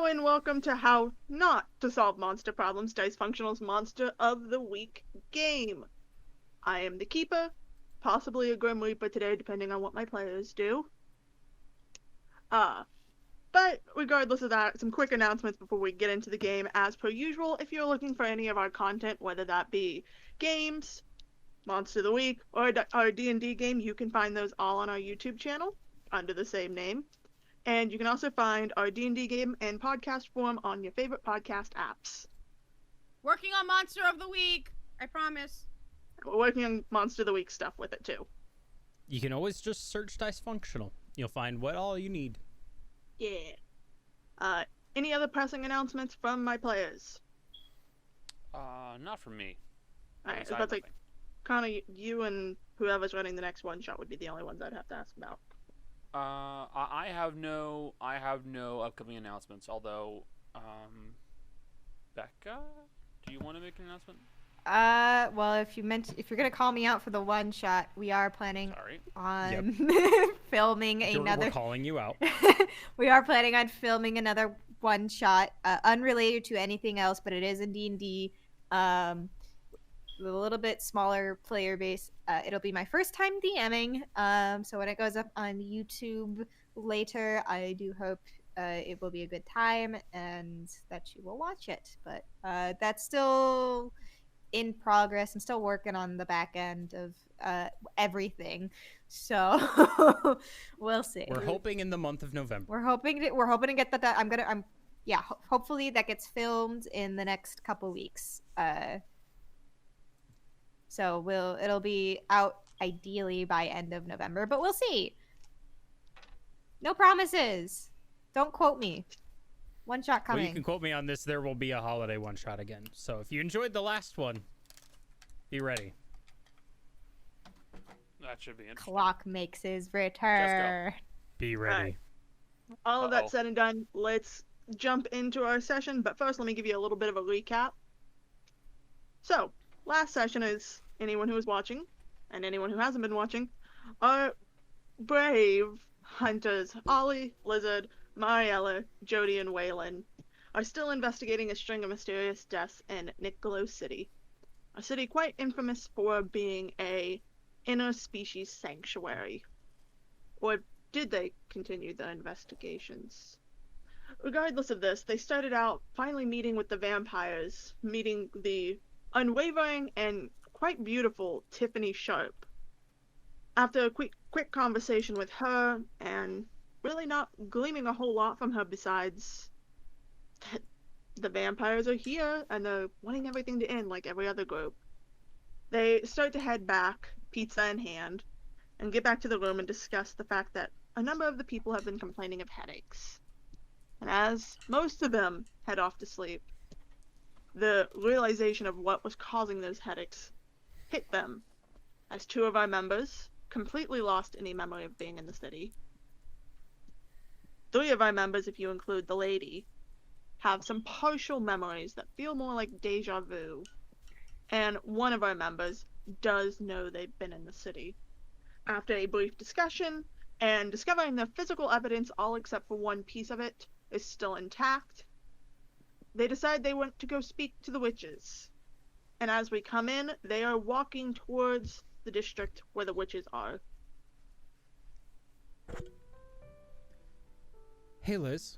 and welcome to How Not to Solve Monster Problems, Dice Functional's Monster of the Week game. I am the Keeper, possibly a Grim Reaper today, depending on what my players do. But regardless of that, some quick announcements before we get into the game. As per usual, if you're looking for any of our content, whether that be games, Monster of the Week, or our D&D game, you can find those all on our YouTube channel under the same name. And you can also find our D&D game in podcast form on your favorite podcast apps. Working on Monster of the Week, I promise. We're working on Monster of the Week stuff with it too. You can always just search Dice Functional. You'll find what all you need. Yeah. Any other pressing announcements from my players? Not from me. Alright, so that's like, Connor, you and whoever's running the next one shot would be the only ones I'd have to ask about. I have no upcoming announcements. Although, Becca, do you want to make an announcement? Well, if you're gonna call me out for the one shot, we are planning on filming another. We're calling you out. We are planning on filming another one shot, unrelated to anything else, but it is in D&D. With a little bit smaller player base. It'll be my first time DMing, so when it goes up on YouTube later, I do hope it will be a good time and that you will watch it. But that's still in progress. I'm still working on the back end of everything, so we'll see. We're hoping in the month of November. We're hoping to get that. Hopefully that gets filmed in the next couple weeks. So it'll be out ideally by end of November, but we'll see. No promises. Don't quote me. One shot coming. Well, you can quote me on this. There will be a holiday one shot again. So if you enjoyed the last one, be ready. That should be interesting. Clock makes his return. Be ready. Right. All of that said and done, let's jump into our session. But first, let me give you a little bit of a recap. So, last session, is anyone who was watching, and anyone who hasn't been watching, our brave hunters, Ollie, Lizard, Mariella, Jody, and Waylon, are still investigating a string of mysterious deaths in Niccolo City. A city quite infamous for being a interspecies sanctuary. Or did they continue the investigations? Regardless of this, they started out finally meeting with the vampires, meeting the unwavering and quite beautiful Tiffany Sharp. After a quick conversation with her, and really not gleaming a whole lot from her besides that the vampires are here and they're wanting everything to end like every other group, they start to head back, pizza in hand, and get back to the room and discuss the fact that a number of the people have been complaining of headaches. And as most of them head off to sleep, the realization of what was causing those headaches hit them, as two of our members completely lost any memory of being in the city. 3 of our members, if you include the lady, have some partial memories that feel more like deja vu. And 1 of our members does know they've been in the city. After a brief discussion, and discovering the physical evidence, all except for 1 piece of it, is still intact, they decide they want to go speak to the witches. And as we come in, they are walking towards the district where the witches are. Hey, Liz.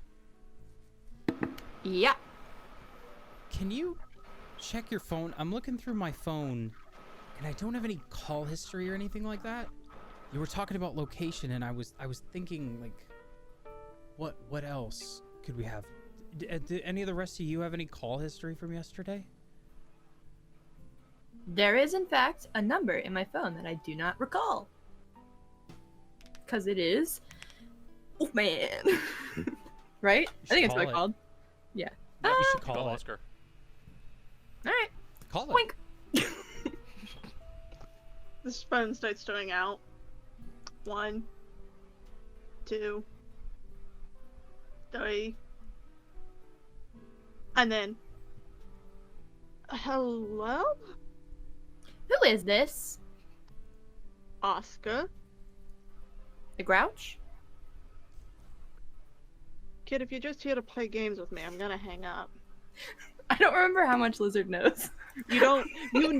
Yeah. Can you check your phone? I'm looking through my phone, and I don't have any call history or anything like that. You were talking about location, and I was thinking, like, what else could we have? Did any of the rest of you have any call history from yesterday? There is, in fact, a number in my phone that I do not recall. Because it is... Oh, man. Right? I think it's what it's called. Yeah. You should call it. Oscar. Alright. Call it. Wink. This phone starts throwing out. 1, 2, 3. And then... Hello? Who is this? Oscar? The Grouch? Kid, if you're just here to play games with me, I'm gonna hang up. I don't remember how much Lizard knows. You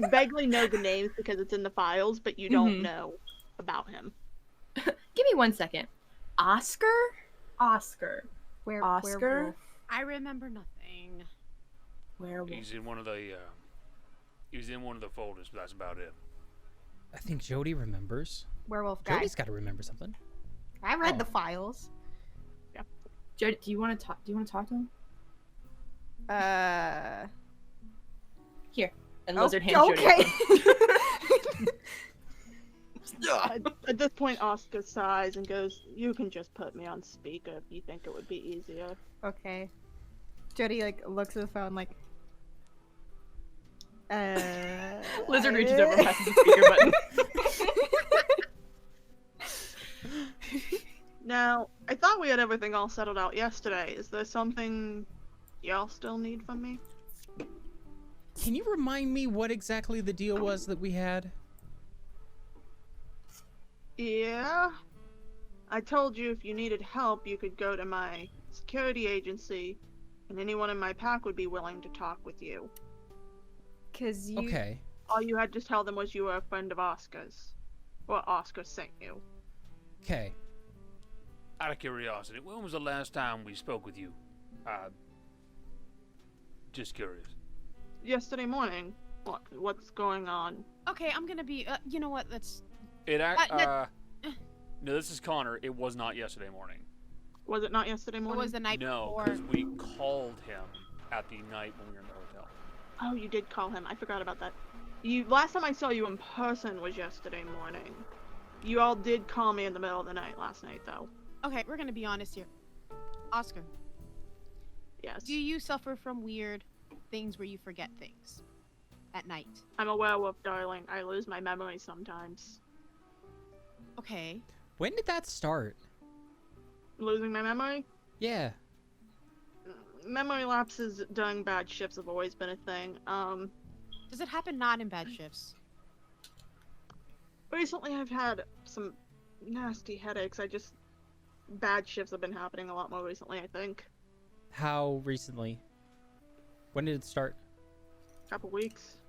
vaguely know the names because it's in the files, but you don't know about him. Give me 1 second. Oscar? Oscar. Oscar? Werewolf. I remember nothing. Werewolf. He's in one of the folders, but that's about it. I think Jody remembers. Werewolf guy. Jody's got to remember something. I read the files. Jody, do you want to talk? Do you want to talk to him? Here. And Lizard hands Jody. Okay. At this point, Oscar sighs and goes, "You can just put me on speaker if you think it would be easier." Okay. Jody like looks at the phone like. Lizard reaches over and presses the speaker button. Now, I thought we had everything all settled out yesterday. Is there something y'all still need from me? Can you remind me what exactly the deal was that we had? Yeah. I told you if you needed help, you could go to my security agency, and anyone in my pack would be willing to talk with you. 'Cause you. Okay. All you had to tell them was you were a friend of Oscar's. Or Oscar sent you. Okay. Out of curiosity, when was the last time we spoke with you? Just curious. Yesterday morning. What's going on? Okay, I'm gonna be. You know what? That's. No, this is Connor. It was not yesterday morning. Was it not yesterday It morning? was the night No, before. because we called him at the night when we were in the hotel. Oh, you did call him. I forgot about that. Last time I saw you in person was yesterday morning. You all did call me in the middle of the night last night, though. Okay, we're gonna be honest here. Oscar, Yes. do you suffer from weird things where you forget things at night? I'm a werewolf, darling. I lose my memory sometimes. Okay. When did that start? Losing my memory? Yeah. Memory lapses during bad shifts have always been a thing. Does it happen not in bad shifts? Recently I've had some nasty headaches. Bad shifts have been happening a lot more recently, I think. How recently? When did it start? Couple weeks.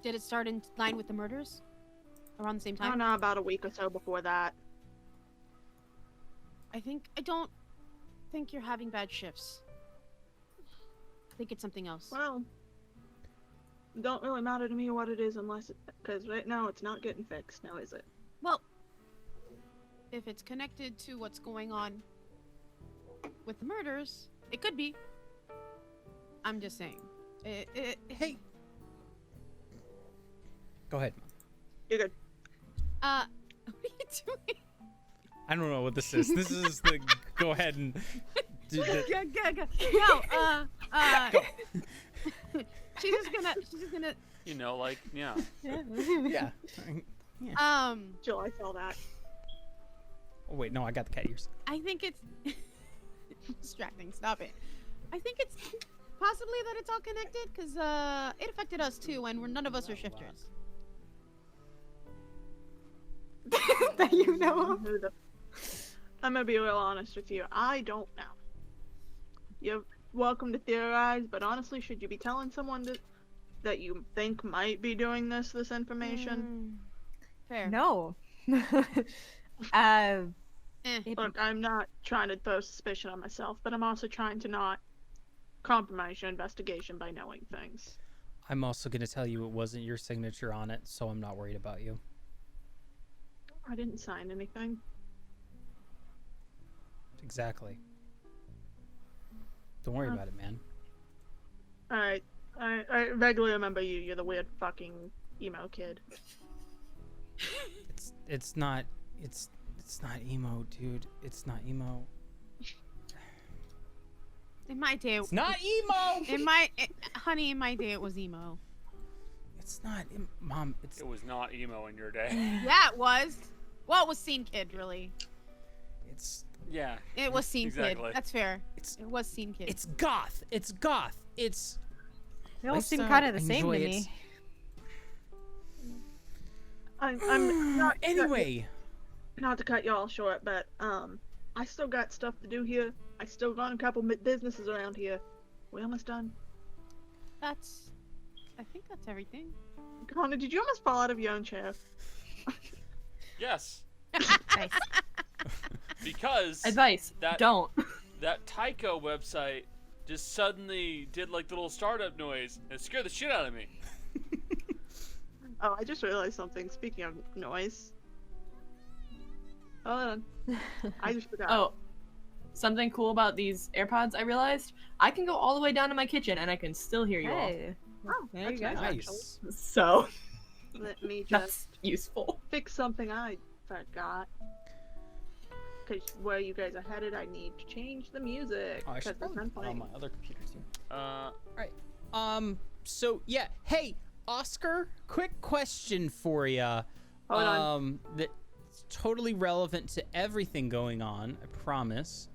Did it start in line with the murders? Around the same I don't time? know, about a week or so before that. I don't think you're having bad shifts. I think it's something else. Well, it don't really matter to me what it is because right now it's not getting fixed now, is it? Well, if it's connected to what's going on with the murders, it could be. I'm just saying. Hey. Go ahead. You're good. What are you doing? I don't know what this is. This is the go ahead and do the... No, she's just gonna You know, like, yeah. Yeah. Jill, I saw that. Oh wait, no, I got the cat ears. I think it's distracting. Stop it. I think it's possibly that it's all connected because it affected us too, and none of us are shifters. That you know of. I'm gonna be real honest with you. I don't know. You're welcome to theorize, but honestly, should you be telling someone that you think might be doing this information? Fair. No. Look, I'm not trying to throw suspicion on myself, but I'm also trying to not compromise your investigation by knowing things. I'm also going to tell you it wasn't your signature on it, so I'm not worried about you. I didn't sign anything. Exactly. Don't worry about it, man. Alright. I vaguely remember you. You're the weird fucking emo kid. It's not emo, dude. It's not emo. In my day, It's not emo. honey, in my day it was emo. It's not, Mom. It was not emo in your day. Yeah, it was. Well, it was Scene Kid, really. It's Yeah. It was Scene Exactly. Kid. That's fair. It's It was Scene Kid. it's goth. It's goth. It's. They all seem lifestyle, kind of the same to enjoy it. me. I'm not Anyway. not to cut y'all short, but I still got stuff to do here. I still run a couple businesses around here. We almost done. I think that's everything. Connor, did you almost fall out of your own chair? Yes, Nice. because Advice: That- don't. that Tyco website just suddenly did like the little startup noise and it scared the shit out of me. Oh, I just realized something. Speaking of noise. Hold on. I just forgot. Oh, something cool about these AirPods. I realized I can go all the way down to my kitchen and I can still hear you all. Hey. Oh, There you that's go. nice, actually. Nice. So Let me just that's useful. fix something I forgot. Because where you guys are headed, I need to change the music. Oh, I 'cause should it's probably not put it on playing. my other computer too. Uh, So yeah, hey, Oscar, quick question for you. Hold on. That's totally relevant to everything going on, I promise.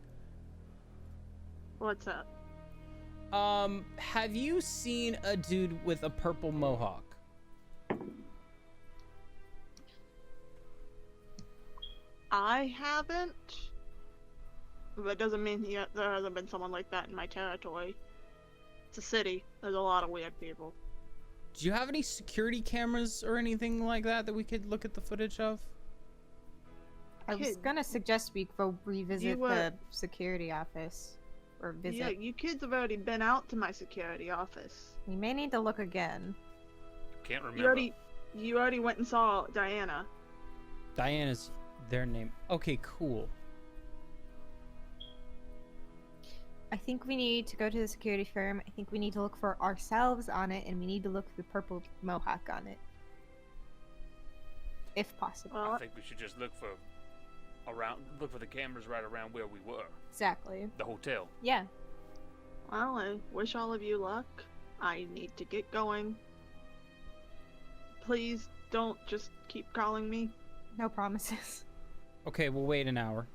What's up? Have you seen a dude with a purple mohawk? I haven't. But that doesn't mean there hasn't been someone like that in my territory. It's a city. There's a lot of weird people. Do you have any security cameras or anything like that that we could look at the footage of? I was Kid. gonna suggest we go revisit You, the security office. Or visit. Yeah, you kids have already been out to my security office. We may need to look again. can't remember. You already went and saw Diana. Diana's their name. Okay, cool. I think we need to go to the security firm. I think we need to look for ourselves on it, and we need to look for the purple mohawk on it. If possible. Well, I think we should just look for the cameras right around where we were. Exactly. The hotel. Yeah. well, I wish all of you luck. I need to get going. Please don't just keep calling me. No promises. Okay, we'll wait an hour.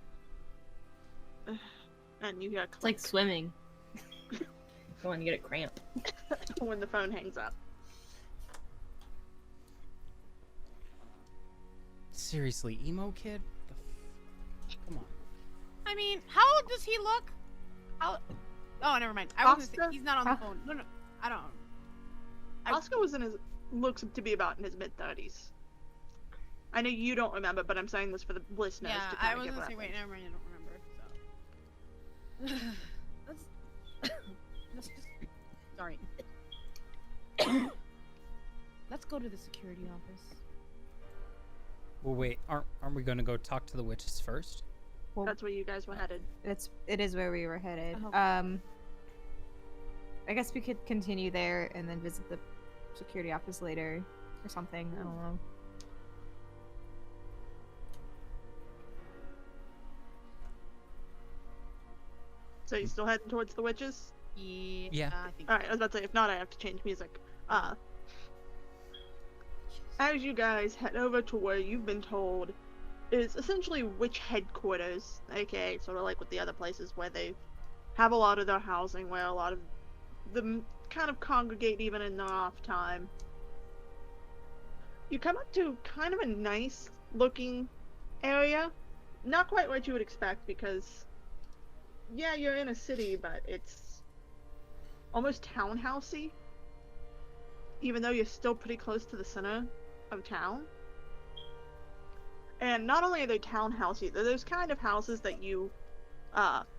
And you hear It's like swimming. Go on, you get a cramp. when the phone hangs up. Seriously, emo kid? Come on. I mean, how old does he look? How? Oh, never mind. I wasn't. Oscar? He's not on the phone. No, I don't. Oscar looks to be about in his mid-30s. I know you don't remember, but I'm saying this for the listeners. Yeah, to I kinda was give gonna say, wait, reference. never mind. I don't remember. So let's just. Sorry. Let's go to the security office. Well, wait. Aren't we gonna go talk to the witches first? Well, That's where you guys were headed. it is where we were headed. Oh. I guess we could continue there and then visit the security office later or something. I don't know. So you still heading towards the witches? Yeah. I think. Alright, I was about to say, if not, I have to change music. As you guys head over to where you've been told is essentially witch headquarters, aka sort of like with the other places where they have a lot of their housing, where a lot of them kind of congregate even in their off time. You come up to kind of a nice looking area. Not quite what you would expect because, yeah, you're in a city, but it's almost townhousey. Even though you're still pretty close to the center of town. And not only are they townhousey, they're those kind of houses that you,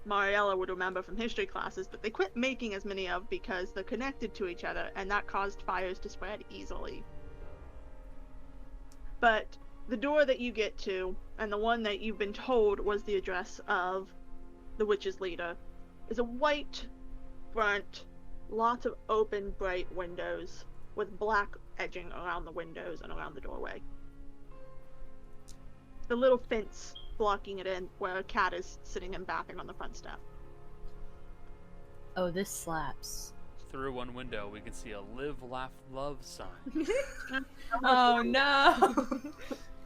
Mariella would remember from history classes, but they quit making as many of because they're connected to each other, and that caused fires to spread easily. But the door that you get to, and the one that you've been told was the address of the witch's leader, is a white front, lots of open, bright windows, with black edging around the windows and around the doorway. The little fence blocking it in, where a cat is sitting and bathing on the front step. Oh, this slaps. Through one window, we can see a live, laugh, love sign. Oh no!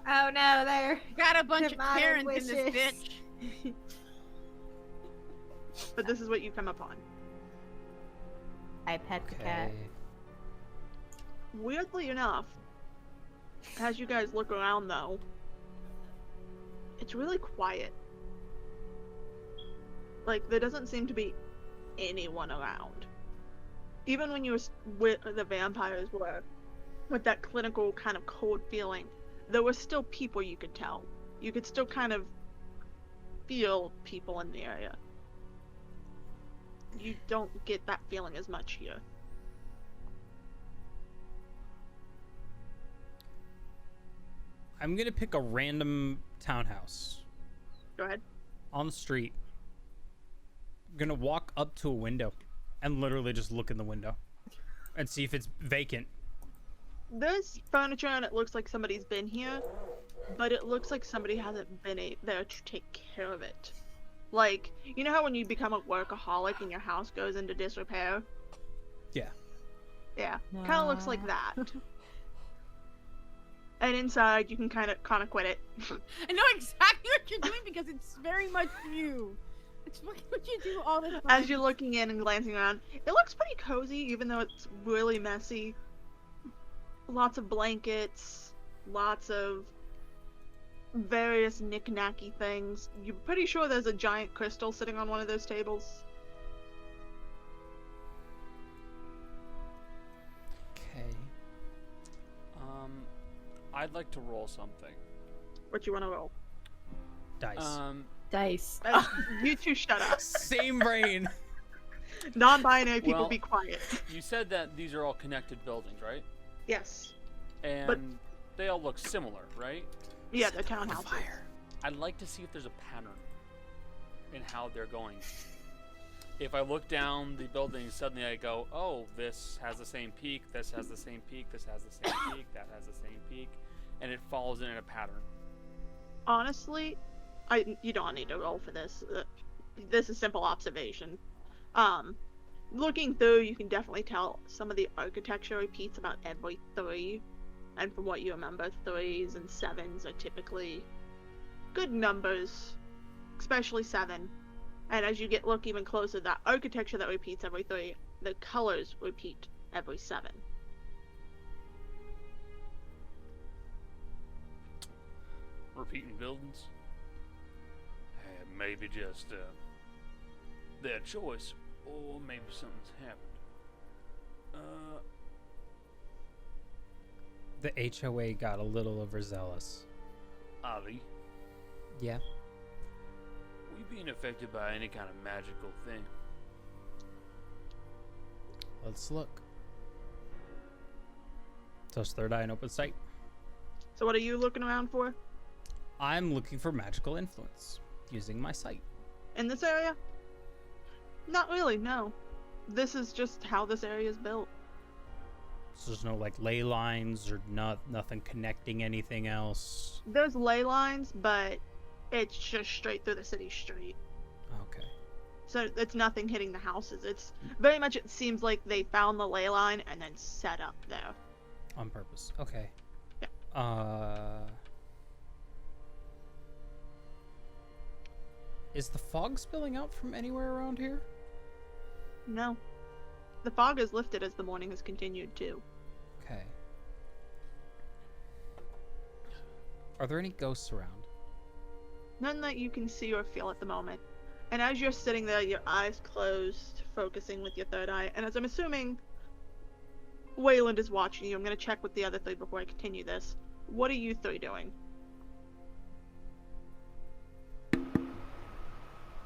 Oh no, there. Got a bunch The of modern Karens in this witches. bitch. But this is what you come upon. I pet the cat. Okay. Weirdly enough, as you guys look around though, it's really quiet. Like, there doesn't seem to be anyone around. Even when you were with the vampires were, with that clinical kind of cold feeling, there were still people you could tell. You could still kind of feel people in the area. You don't get that feeling as much here. I'm gonna pick a random townhouse Go ahead. on the street. I'm gonna walk up to a window and literally just look in the window and see if it's vacant. There's furniture and it looks like somebody's been here, but it looks like somebody hasn't been there to take care of it. Like, you know how when you become a workaholic and your house goes into disrepair? Yeah. Yeah, kind of looks like that. And inside, you can kind of quit it. I know exactly what you're doing because it's very much you. It's what you do all the time. As you're looking in and glancing around, it looks pretty cozy, even though it's really messy. Lots of blankets, lots of various knick-knacky things. You're pretty sure there's a giant crystal sitting on one of those tables. Okay. I'd like to roll something. What you want to roll? Dice. Dice. You two shut up. Same brain. Non-binary people Well- be quiet. You said that these are all connected buildings, right? Yes. And they all look similar, right? Yeah, the townhouses. I'd like to see if there's a pattern in how they're going. If I look down the building, suddenly I go, oh, this has the same peak, this has the same peak, this has the same peak, that has the same peak, and it follows in a pattern. Honestly, you don't need to roll for this. This is simple observation. Looking through, you can definitely tell some of the architecture repeats about every 3. And from what you remember, 3s and 7s are typically good numbers, especially 7. And as you look even closer, that architecture that repeats every 3, the colors repeat every 7. Repeating buildings? Maybe just their choice, or maybe something's happened. The HOA got a little overzealous. Ali, Yeah. we being affected by any kind of magical thing? Let's look. Touch third eye and open sight. So what are you looking around for? I'm looking for magical influence using my sight. In this area? Not really, no. This is just how this area is built. So there's no like ley lines or nothing connecting anything else. There's ley lines, but it's just straight through the city street. Okay. So it's nothing hitting the houses. It's very much, it seems like they found the ley line and then set up there. On purpose. Okay. Yeah. Is the fog spilling out from anywhere around here? No. The fog has lifted as the morning has continued too. Okay. Are there any ghosts around? None that you can see or feel at the moment. And as you're sitting there, your eyes closed, focusing with your third eye, and as I'm assuming Wayland is watching you, I'm going to check with the other 3 before I continue this. What are you 3 doing?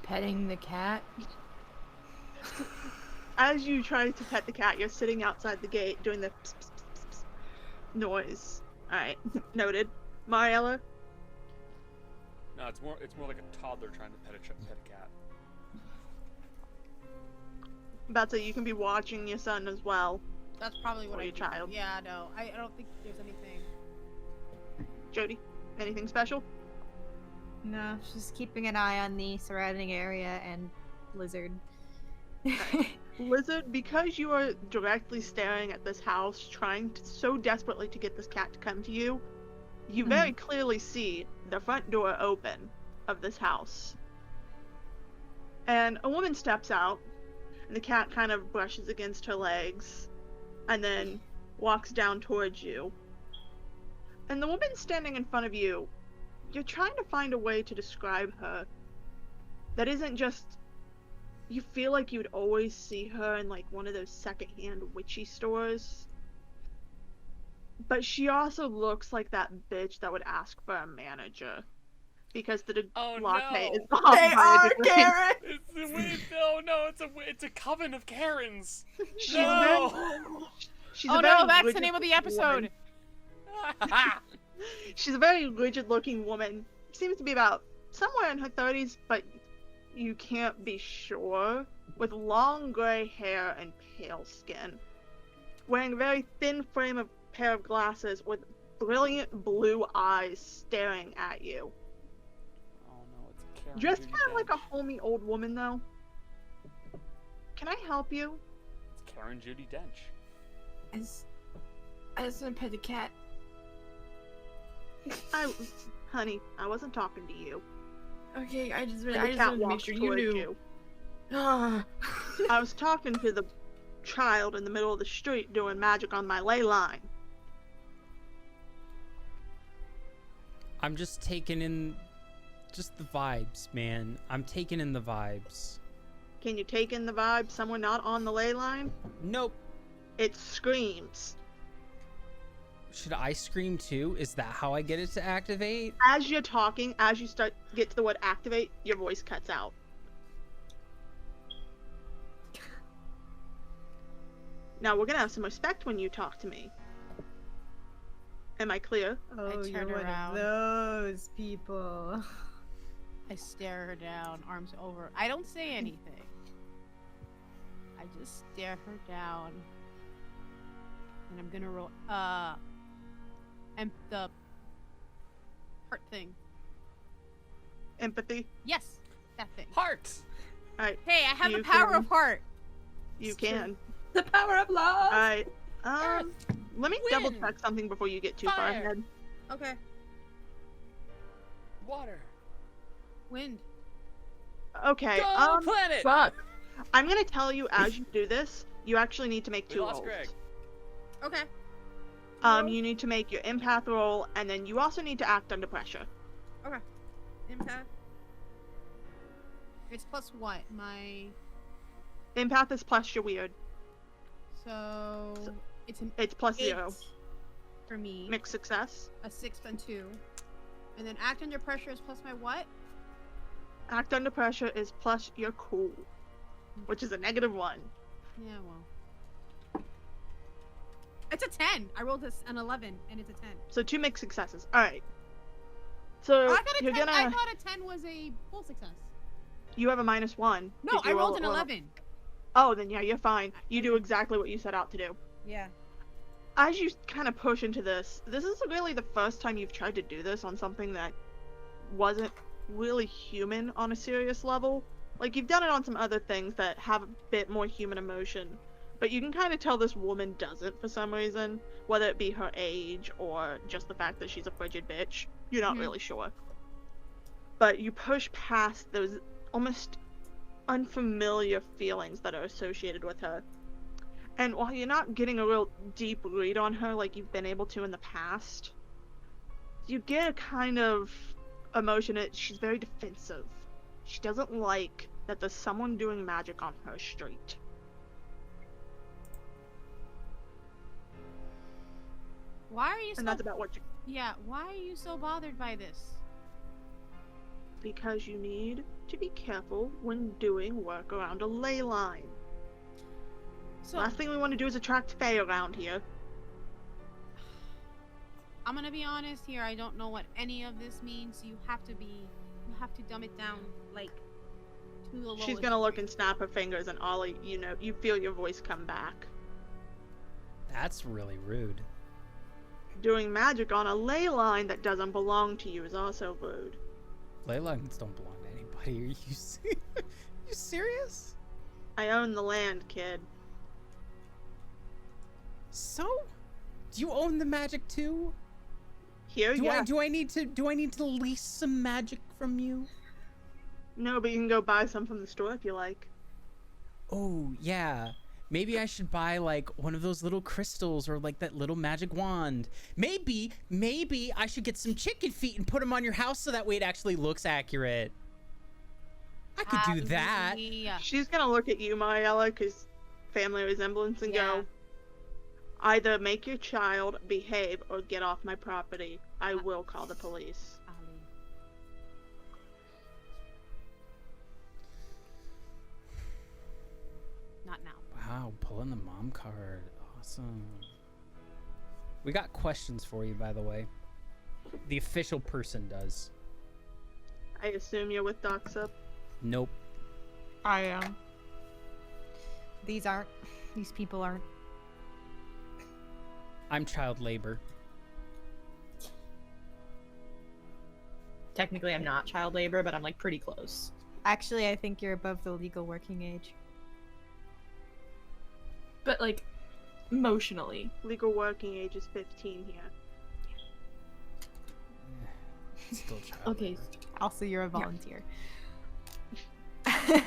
Petting the cat. As you try to pet the cat, you're sitting outside the gate doing the pss, pss, pss, pss, noise. Alright, noted. Mariella? No, it's more like a toddler trying to pet a cat. That's it, you can be watching your son as well. That's probably what Or I your do. child. Yeah, no, I don't think there's anything. Jody, anything special? No, just keeping an eye on the surrounding area and Lizard. Lizard, because you are directly staring at this house, trying so desperately to get this cat to come to you, you very clearly see the front door open of this house. And a woman steps out, and the cat kind of brushes against her legs, and then walks down towards you. And the woman standing in front of you, you're trying to find a way to describe her that isn't just you feel like you'd always see her in like one of those secondhand witchy stores. But she also looks like that bitch that would ask for a manager. Because the latte is no. off They by are the Karen. It's a coven of Karens. She's No. she's Oh a very no, that's the rigid name of the woman. episode. She's a very rigid-looking woman. Seems to be about somewhere in her 30s, but you can't be sure. With long gray hair and pale skin. Wearing a very thin pair of glasses with brilliant blue eyes staring at you. Oh no, it's a Karen. Dressed Judi kind of like Dench. a homey old woman, though. Can I help you? It's Karen Judi Dench. I just want to pet the cat. Honey, I wasn't talking to you. Okay, I just And the wanted cat to make walks sure you towards knew. you. Ah. I was talking to the child in the middle of the street doing magic on my ley line. I'm just taking in just the vibes, man. I'm taking in the vibes. Can you take in the vibe? Someone not on the ley line? Nope. It screams. Should I scream too? Is that how I get it to activate? As you're talking, as you get to the word activate, your voice cuts out. Now we're gonna have some respect when you talk to me. Am I clear? Oh, you're one of those people. I stare her down, arms over. I don't say anything. I just stare her down. And I'm gonna roll and the heart thing. Empathy? Yes, that thing. Heart. Alright, Hey, I have You the power can- of heart. you It's true. can. The power of love. Alright, let me double Wind. check something before you get too far Fire. ahead. Okay. Water. Wind. Okay, Go planet. Fuck. I'm gonna tell you as you do this, you actually need to make We 2 lost rolls. Greg. Okay. You need to make your empath roll, and then you also need to act under pressure. Impact. It's plus what? My Empath is plus your weird. so it's an It's plus 8 0. for me. Mixed success. A 6 and 2. And then act under pressure is plus my what? Act under pressure is plus your cool, which is a -1. Yeah, well. It's a 10. I rolled an 11 and it's a 10. So 2 mixed successes. Alright. So I thought you're gonna. I thought a 10 was a full success. You have a -1. No, Did you I roll rolled an it well? 11. Oh, then yeah, you're fine. You do exactly what you set out to do. Yeah. As you kind of push into this is really the first time you've tried to do this on something that wasn't really human on a serious level. Like, you've done it on some other things that have a bit more human emotion, but you can kind of tell this woman doesn't for some reason, whether it be her age or just the fact that she's a frigid bitch. You're not Mhm. really sure. But you push past those almost unfamiliar feelings that are associated with her. And while you're not getting a real deep read on her like you've been able to in the past, you get a kind of emotion that she's very defensive. She doesn't like that there's someone doing magic on her street. Why are you so And that's about what you... Yeah, why are you so bothered by this? Because you need to be careful when doing work around a ley line. So Last thing we want to do is attract fae around here. I'm gonna be honest here, I don't know what any of this means. You have to dumb it down like to the lowest. She's gonna look degree. and snap her fingers, and Ollie, you feel your voice come back. That's really rude. Doing magic on a ley line that doesn't belong to you is also rude. Ley lines don't belong to anybody. Are you serious? I own the land, kid. So, do you own the magic too? Here, yeah. Do I need to lease some magic from you? No, but you can go buy some from the store if you like. Oh, yeah. Maybe I should buy like one of those little crystals or like that little magic wand. Maybe I should get some chicken feet and put them on your house so that way it actually looks accurate. I could do that. Yeah. She's gonna look at you, Mariella, because family resemblance, and go, either make your child behave or get off my property. I will call the police. Ali. Not now. Wow, pulling the mom card. Awesome. We got questions for you, by the way. The official person does. I assume you're with Doxa. Nope. I am. These people aren't. I'm child labor. Technically, I'm not child labor, but I'm like pretty close. Actually, I think you're above the legal working age. But like, emotionally. Legal working age is 15 here. Still child Okay. labor. Also, you're a volunteer. Okay.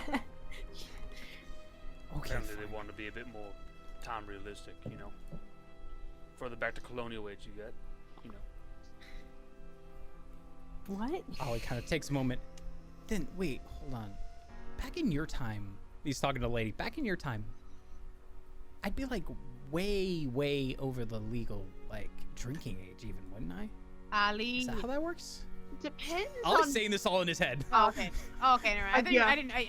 Apparently fine. they want to be a bit more time realistic, you know. Further back to colonial age you get, you know. What? Ollie kind of takes a moment. Then, wait, hold on. Back in your time, he's talking to the lady. Back in your time, I'd be like way, way over the legal, like, drinking age even, wouldn't I? Ali. Is that how that works? Depends Ollie's on... saying this all in his head. Oh, okay. Oh, okay, never mind. I thought Yeah. I didn't. I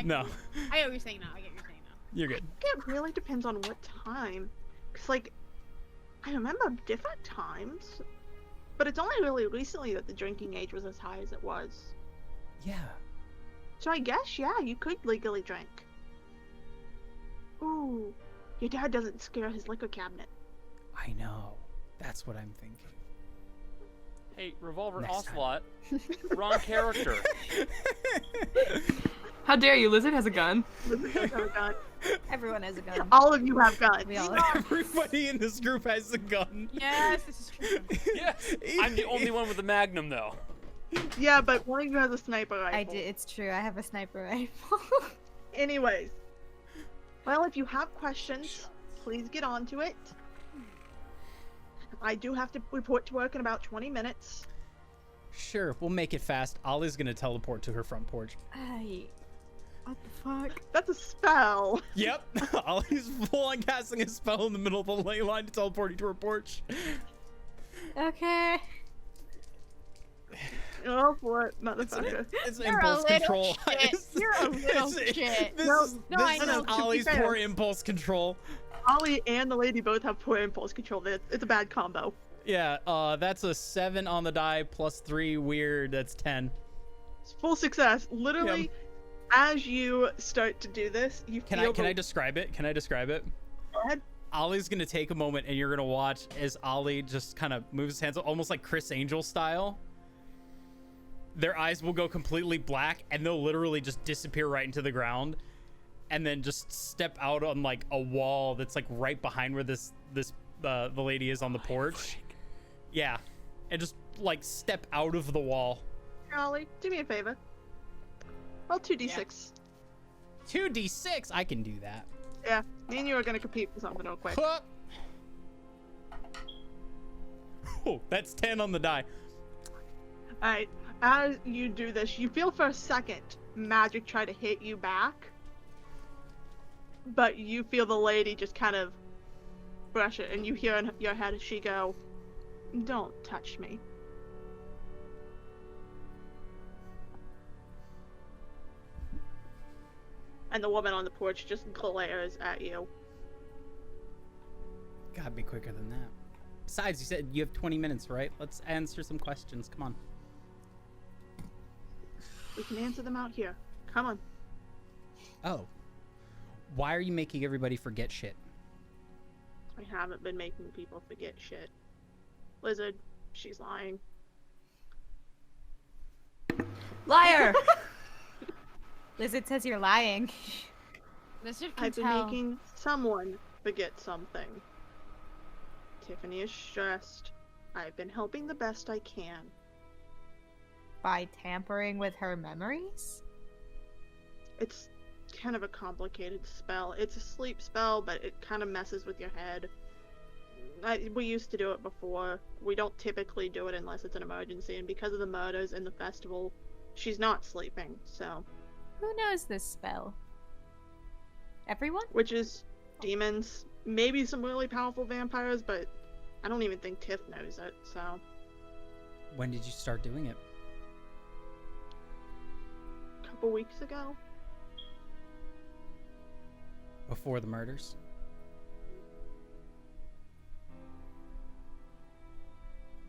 No. I get what you're saying now. I get what you're saying now. You're good. It really depends on what time. Because, like, I remember different times, but it's only really recently that the drinking age was as high as it was. Yeah. So I guess, yeah, you could legally drink. Ooh, your dad doesn't scare his liquor cabinet. I know. That's what I'm thinking. Hey, Revolver Next time. Ocelot, wrong character. How dare you? Lizard has a gun. Lizard does have a gun. Everyone has a gun. All of you have guns. We all Everybody in this group has a gun. Yes, this is true. Yes, I'm the only one with a Magnum though. Yeah, but one of you has a sniper rifle. I did. It's true. I have a sniper rifle. Anyways. Well, if you have questions, please get on to it. I do have to report to work in about 20 minutes. Sure, we'll make it fast. Ollie's gonna teleport to her front porch. What the fuck? That's a spell. Yep. Ollie's full on casting a spell in the middle of the ley line to teleport to her porch. Okay. Oh, what, motherfucker. It's You're a impulse little control. shit. You're a little shit. This No, is, no, this I is know, to be Ollie's fair. poor impulse control. Ollie and the lady both have poor impulse control. It's a bad combo. Yeah, that's a 7 on the die plus 3 weird. That's 10. It's full success. Literally, as you start to do this, you Can feel I describe it? Can I describe it? Go ahead. Ollie's gonna take a moment, and you're gonna watch as Ollie just kind of moves his hands, almost like Chris Angel style. Their eyes will go completely black, and they'll literally just disappear right into the ground, and then just step out on like a wall that's like right behind where the lady is on the porch. Yeah, and just like step out of the wall. Ollie, do me a favor. Roll 2d6. 2d6. I can do that. Yeah, me and you are gonna compete for something real quick. Huh. Oh, that's 10 on the die. Alright, as you do this, you feel for a second magic try to hit you back, but you feel the lady just kind of brush it, and you hear in your head she go, "Don't touch me." And the woman on the porch just glares at you. Gotta be quicker than that. Besides, you said you have 20 minutes, right? Let's answer some questions. Come on. We can answer them out here. Come on. Oh. Why are you making everybody forget shit? I haven't been making people forget shit. Lizard, she's lying. Liar! Lizard says you're lying. Lizard can I've been tell. making someone forget something. Tiffany is stressed. I've been helping the best I can. By tampering with her memories? It's kind of a complicated spell. It's a sleep spell, but it kind of messes with your head. We used to do it before. We don't typically do it unless it's an emergency, and because of the murders in the festival, she's not sleeping, so Who knows this spell? Everyone? Witches, demons, maybe some really powerful vampires, but I don't even think Tiff knows it, so. When did you start doing it? A couple weeks ago. Before the murders?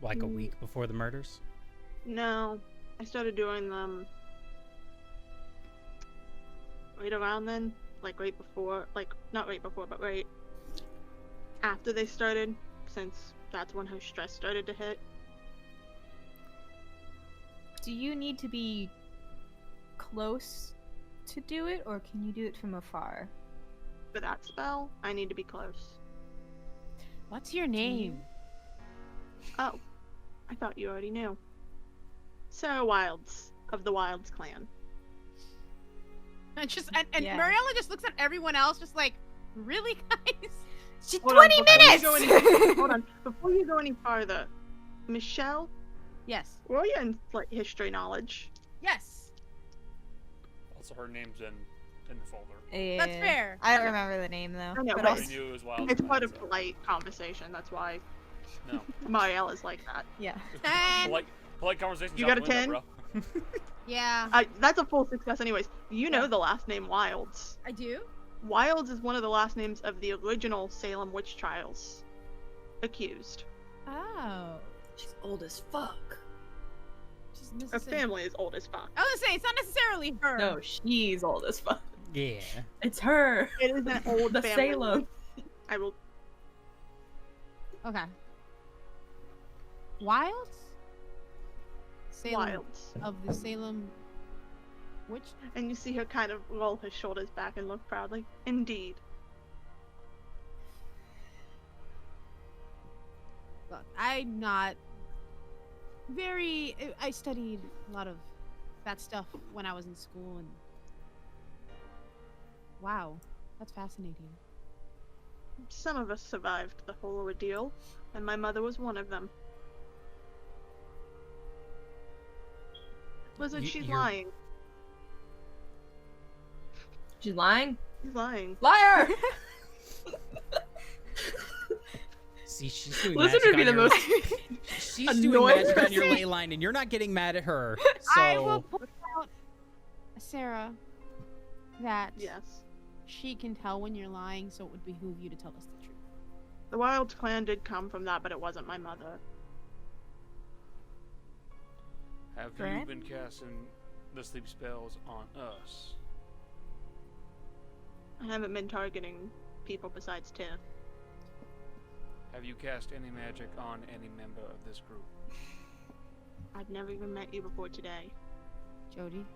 Like a week before the murders? No, I started doing them right around then, like right before, like not right before, but right after they started, since that's when her stress started to hit. Do you need to be close to do it, or can you do it from afar? For that spell, I need to be close. What's your name? Oh, I thought you already knew. Sarah Wilds of the Wilds clan. And Yeah. Mariella just looks at everyone else, just like, really, guys? Hold on, 20 before you minutes! go any- hold on, before you go any farther, Michelle, Yes. roll your like history knowledge. Yes. Also, her name's in the folder. Yeah. That's fair. I don't remember the name though. I know, but but I'll I s- knew it was wild. It's quite a so- polite conversation. That's why No. Mariella's like that. yeah. 10. Polite conversations. You out got the a window, 10? bro. Yeah, That's a full success, anyways. You know the last name Wilds. I do. Wilds is one of the last names of the original Salem witch trials accused. Oh. She's old as fuck. Her family is old as fuck. I was gonna say, it's not necessarily her. No, she's old as fuck. Yeah. It's her. It is an old The family. Salem. I will. Okay. Wilds? Salem. Wilds. Of the Salem witch? And you see her kind of roll her shoulders back and look proudly. Indeed. Look, I'm not very... I studied a lot of that stuff when I was in school, and... Wow, that's fascinating. Some of us survived the whole ordeal, and my mother was one of them. Lizard, she's you're- lying. She's lying. She's lying. Liar! See, she's doing Lizard magic would be on the your... most She's doing annoying magic on your person. ley line, and you're not getting mad at her. I will So point out, Sarah, that Yes. she can tell when you're lying, so it would behoove you to tell us the truth. The Wilds clan did come from that, but it wasn't my mother. Have you Brad? been casting the sleep spells on us? I haven't been targeting people besides Tiff. Have you cast any magic on any member of this group? I've never even met you before today. Jody?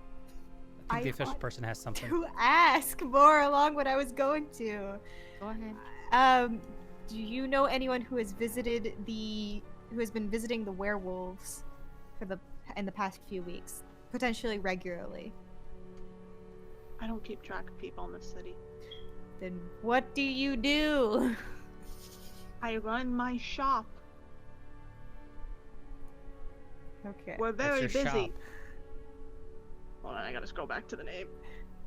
I think I the official want person has something. To ask more along what I was going to. Go ahead. Do you know anyone who has visited who has been visiting the werewolves in the past few weeks, potentially regularly? I don't keep track of people in this city. Then what do you do? I run my shop. Okay. We're very What's your busy. shop? Hold on, I gotta scroll back to the name.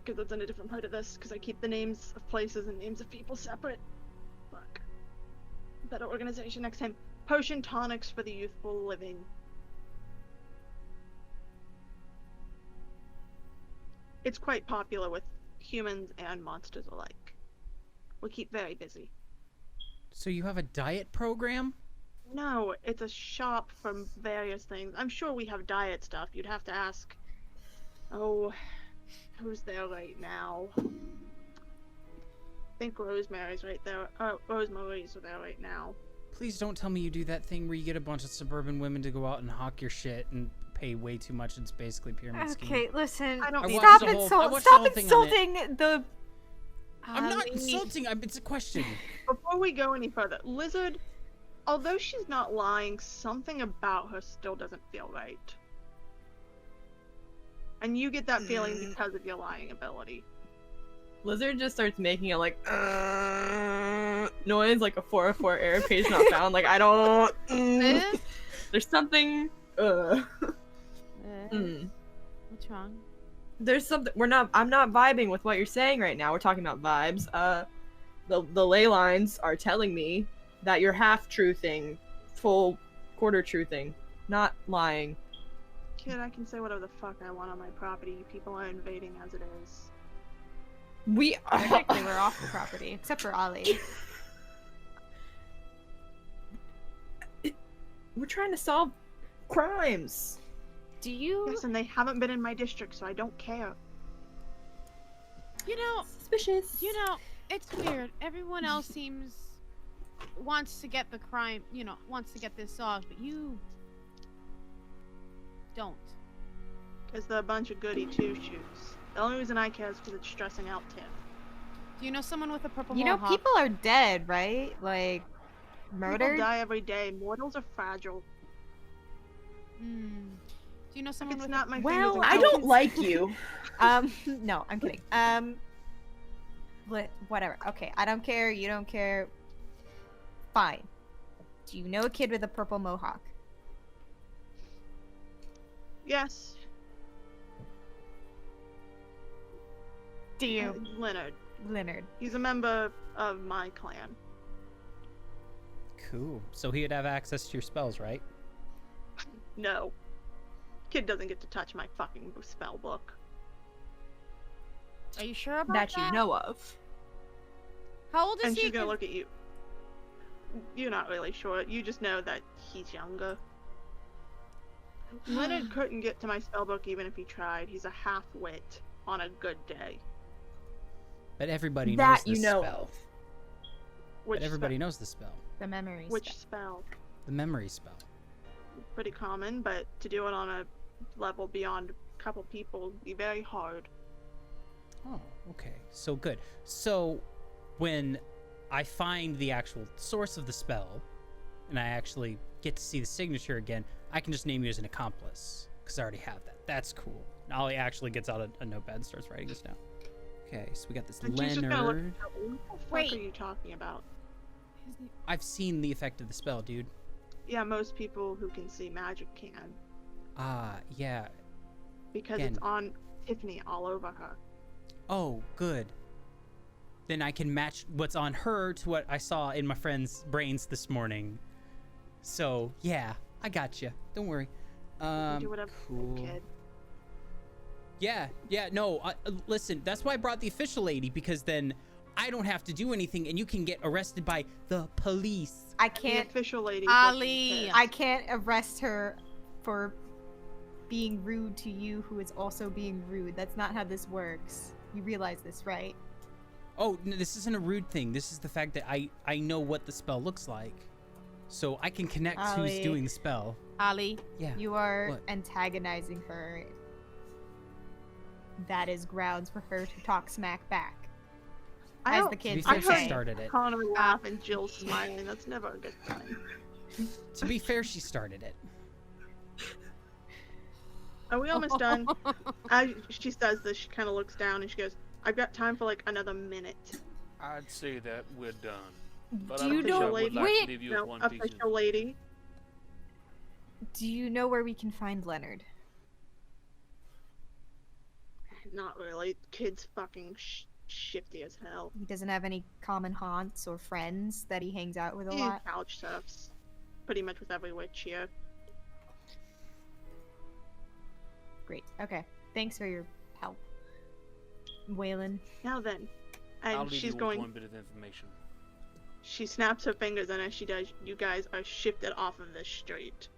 Because it's in a different part of this, because I keep the names of places and names of people separate. Fuck. Better organization next time. Potion tonics for the youthful living. It's quite popular with humans and monsters alike. We keep very busy. So you have a diet program? No, it's a shop from various things. I'm sure we have diet stuff. You'd have to ask. Oh, who's there right now? I think Rosemary's right there. Oh, Rosemary's there right now. Please don't tell me you do that thing where you get a bunch of suburban women to go out and hawk your shit and pay way too much. It's basically pyramid scheme. Okay, listen. I don't I need watched Stop, the whole- I watched the stop whole thing on it. insulting the. I'm not insulting. It's a question. Before we go any further, Lizard, although she's not lying, something about her still doesn't feel right. And you get that feeling because of your lying ability. Lizard just starts making a like noise, like a 404 error page not found. Like I don't. There's something. What's wrong? There's something I'm not vibing with what you're saying right now. We're talking about vibes. The ley lines are telling me that you're half truthing, full quarter truthing, not lying. Kid, I can say whatever the fuck I want on my property. People are invading as it is. We Technically, we're off the property, except for Ollie. We're trying to solve crimes. Do you? Yes, and they haven't been in my district, so I don't care. You know, Suspicious. it's weird. Everyone else wants to get the crime, wants to get this solved, but you don't. Because they're a bunch of goody two-shoes. The only reason I care is because it's stressing out Tim. Do you know someone with a purple You know, mohawk? people are dead, right? Like, murdered. People die every day. Mortals are fragile. Do you know someone It's with not my Well, fingers I and don't toes. like you. No, I'm kidding. Whatever. Okay, I don't care. You don't care. Fine. Do you know a kid with a purple mohawk? Yes. Do you? Leonard. Leonard. He's a member of my clan. Cool. So he would have access to your spells, right? No. Kid doesn't get to touch my fucking spell book. Are you sure about That you know of. How old is And he? she's gonna look at you. You're not really sure. You just know that he's younger. Leonard couldn't get to my spellbook even if he tried. He's a half-wit on a good day. But everybody knows That the you know spell. of. Which But everybody knows the spell. The memory. Which spell. spell? The memory spell. Pretty common, but to do it on a level beyond a couple people would be very hard. Oh, okay. So good. So when I find the actual source of the spell, and I actually get to see the signature again, I can just name you as an accomplice, because I already have that. That's cool. Ollie actually gets out a notepad and starts writing this down. Okay, so we got this And she's just gonna look Leonard. at you. What the fuck Wait. are you talking about? I've seen the effect of the spell, dude. Yeah, most people who can see magic can. Yeah. Because Again. it's on Tiffany all over her. Oh, good. Then I can match what's on her to what I saw in my friend's brains this morning. So, yeah, I got you. Don't worry. You do whatever, Cool. kid. Yeah, no, listen, that's why I brought the official lady, because then I don't have to do anything and you can get arrested by the police. I The can't. official lady. Ali. I can't arrest her for being rude to you, who is also being rude. That's not how this works. You realize this, right? Oh, no, this isn't a rude thing. This is the fact that I know what the spell looks like. So I can connect who's Ali. doing the spell. Ali. Yeah. You are What? antagonizing her. That is grounds for her to talk smack back. I As don't- the To be kids fair, would she say. started it. Connor laugh and Jill smiling. That's never a good sign. To be fair, she started it. Are we almost done? As she says this, she kind of looks down and she goes, "I've got time for like another minute." I'd say that we're done. But Do I you don't think I know- would like wait, to leave you No, with one piece of... official lady. Do you know where we can find Leonard? Not really. Kid's fucking shifty as hell. He doesn't have any common haunts or friends that he hangs out with a He lot. couch surfs. Pretty much with every witch here. Great. Okay. Thanks for your help, Waylon. Now then. I'll And leave she's you going. with one bit of information. She snaps her fingers, and as she does, you guys are shifted off of this street.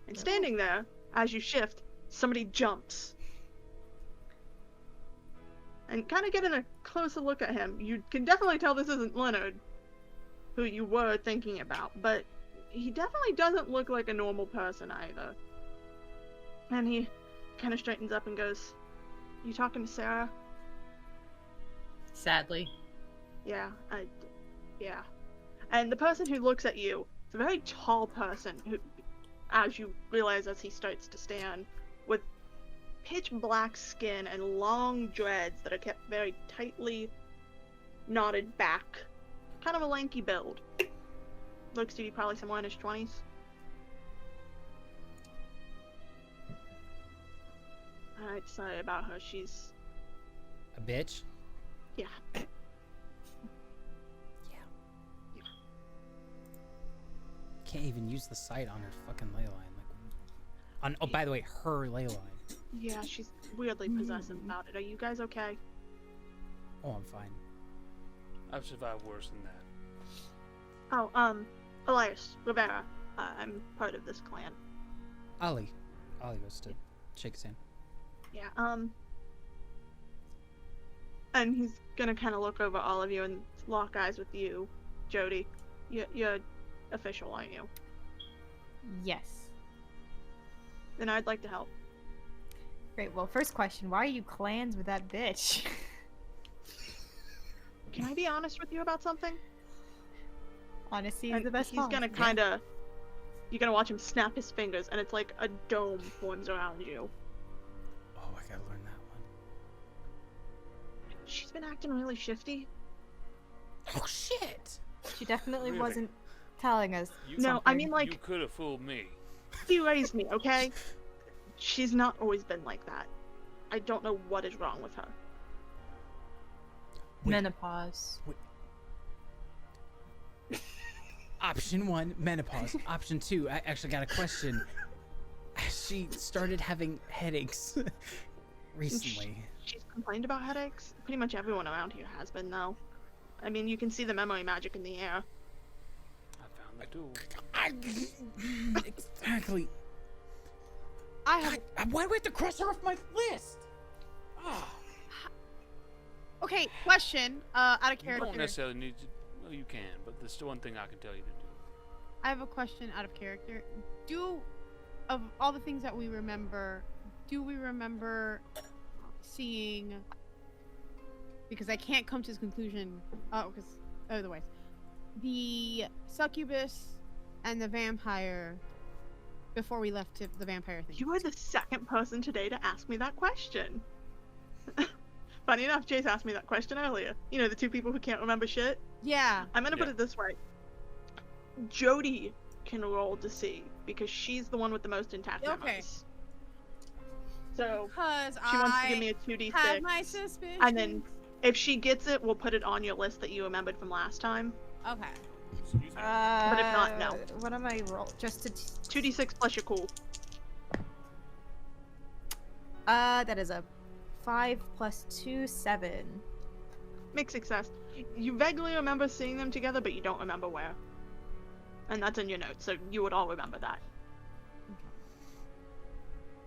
And standing there, as you shift, somebody jumps. And kind of getting a closer look at him, you can definitely tell this isn't Leonard, who you were thinking about, but he definitely doesn't look like a normal person either. And he kind of straightens up and goes, "You talking to Sarah?" Sadly. Yeah, yeah. And the person who looks at you, it's a very tall person who, as you realize as he starts to stand, with pitch black skin and long dreads that are kept very tightly knotted back. Kind of a lanky build. Looks to be probably somewhere in his 20s. Alright, sorry about her. She's... A bitch? Yeah. Yeah. Can't even use the sight on her fucking ley line. Like, oh, by the way, her ley line. Yeah, she's weirdly possessive about it. Are you guys okay? Oh, I'm fine. I've survived worse than that. Oh, Elias, Rivera. I'm part of this clan. Ollie goes to shake his hand. Yeah, and he's gonna kind of look over all of you and lock eyes with you, Jody. You're official, aren't you? Yes. Then I'd like to help. Great. Well, first question: why are you clans with that bitch? Can I be honest with you about something? Honesty is the best. He's gonna kinda... You're gonna watch him snap his fingers, and it's like a dome forms around you. Oh, I gotta learn that one. She's been acting really shifty. Oh, shit! She definitely Really? wasn't telling us. No, I mean, You like, could have fooled me. he raised me, okay? She's not always been like that. I don't know what is wrong with her. Wait. Menopause. Option 1, menopause. Option 2, I actually got a question. She started having headaches recently. She's complained about headaches. Pretty much everyone around here has been, though. I mean, you can see the memory magic in the air. I found the tool. Exactly. I have. God, why do we have to cross her off my list? Oh. Okay, question. Out of You character. don't necessarily need to. Well, you can, but there's still one thing I can tell you to do. I have a question out of character. Of all the things that we remember, do we remember seeing? Because I can't come to this conclusion. Because otherwise, the succubus and the vampire before we left to the vampire thing. You were the second person today to ask me that question. Funny enough, Jace asked me that question earlier. You know, the two people who can't remember shit? Yeah. I'm gonna put Yeah. it this way. Jody can roll to see, because she's the one with the most intact Okay. memories. So, Because she wants to I give me a 2d6. have my suspicions. And then, if she gets it, we'll put it on your list that you remembered from last time. Okay. Excuse me. But if not, no. What am I roll? Just to. 2d6 plus your cool. That is a 5 plus 2, 7. Mixed success. You vaguely remember seeing them together, but you don't remember where. And that's in your notes, so you would all remember that.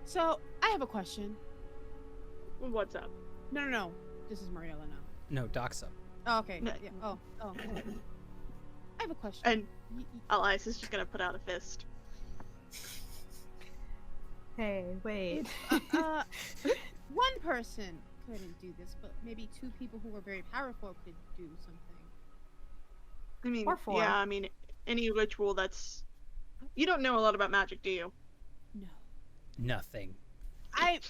So I have a question. What's up? No. This is Mariella now. No, Doc's up. Oh, okay. No. Yeah. Oh. I have a question. And Elias is just gonna put out a fist. Hey, wait. One person couldn't do this, but maybe two people who were very powerful could do something. I mean, Or 4. yeah, I mean, any ritual that's... You don't know a lot about magic, do you? No. Nothing. I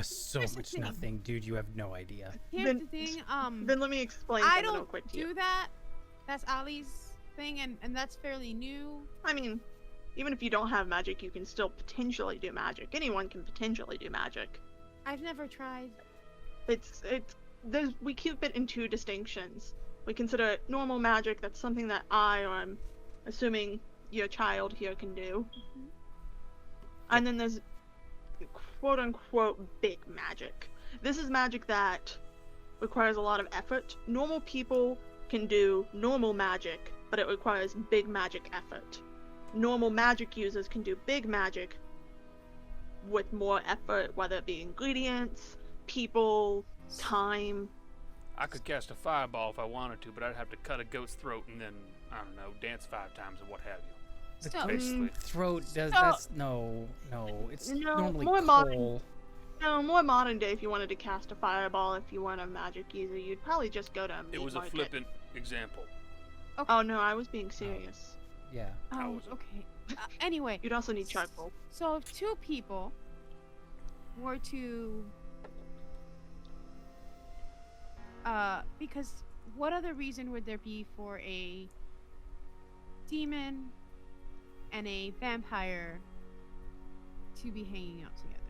So Here's the much thing. nothing, dude. You have no idea. here's Then- the thing. Then let me explain I something real don't quick to you. do that. That's Ali's thing, and that's fairly new. I mean, even if you don't have magic, you can still potentially do magic. Anyone can potentially do magic. I've never tried. We keep it in two distinctions. We consider it normal magic, that's something that or I'm assuming your child here can do. Mhm. And then there's quote unquote big magic. This is magic that requires a lot of effort. Normal people can do normal magic, but it requires big magic effort. Normal magic users can do big magic with more effort, whether it be ingredients, people, time. I could cast a fireball if I wanted to, but I'd have to cut a goat's throat and then, I don't know, dance 5 times or what have you. So, Basically. Throat does So- that's no. It's No, normally more coal. modern. No, more modern day, if you wanted to cast a fireball, if you weren't a magic user, you'd probably just go to a meat It was a market. flippant example. Oh no, I was being serious. Yeah. How oh, was it? okay. Anyway, You'd also need charcoal. so if two people were to because what other reason would there be for a demon and a vampire to be hanging out together?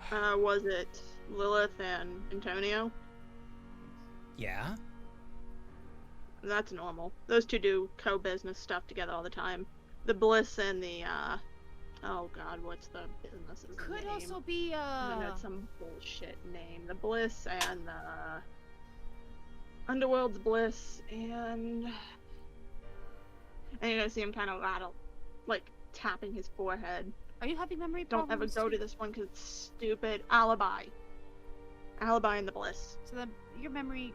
Was it Lilith and Antonio? Yeah? That's normal. Those two do co-business stuff together all the time. The Bliss and the, oh god, what's the business's Could name? also be I don't know, it's some bullshit name. The Bliss and the Underworld's Bliss and you're gonna see him kind of rattle, like tapping his forehead. Are you having memory Don't ever problems? go to this one because it's stupid. Alibi and the Bliss. So then your memory.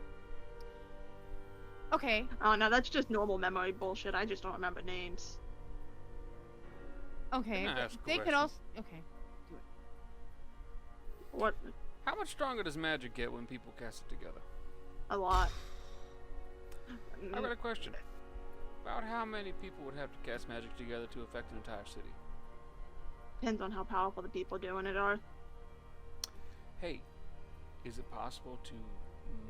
Okay. Oh no, that's just normal memory bullshit. I just don't remember names. Okay. Can I but ask a they could question? also. Okay. What? How much stronger does magic get when people cast it together? A lot. I got a question. About how many people would have to cast magic together to affect an entire city? Depends on how powerful the people doing it are. Hey, is it possible to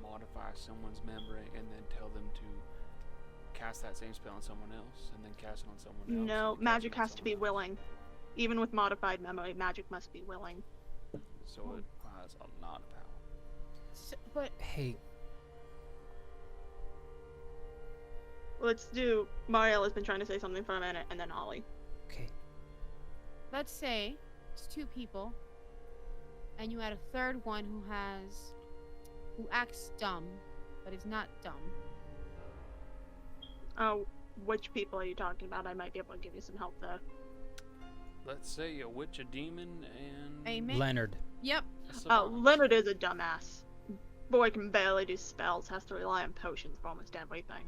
modify someone's memory and then tell them to cast that same spell on someone else and then cast it on someone else? No, and then cast magic it on has to be someone else? willing. Even with modified memory, magic must be willing. So it requires a lot of power. So, but Hey, Let's do. Marielle has been trying to say something for a minute, and then Ollie. okay. let's say it's 2 people, and you add a third one who acts dumb, but is not dumb. Oh, which people are you talking about? I might be able to give you some help there. Let's say a witch, a demon, and Amen. Leonard. Yep. a Oh, savant. Leonard is a dumbass. Boy can barely do spells, has to rely on potions for almost everything.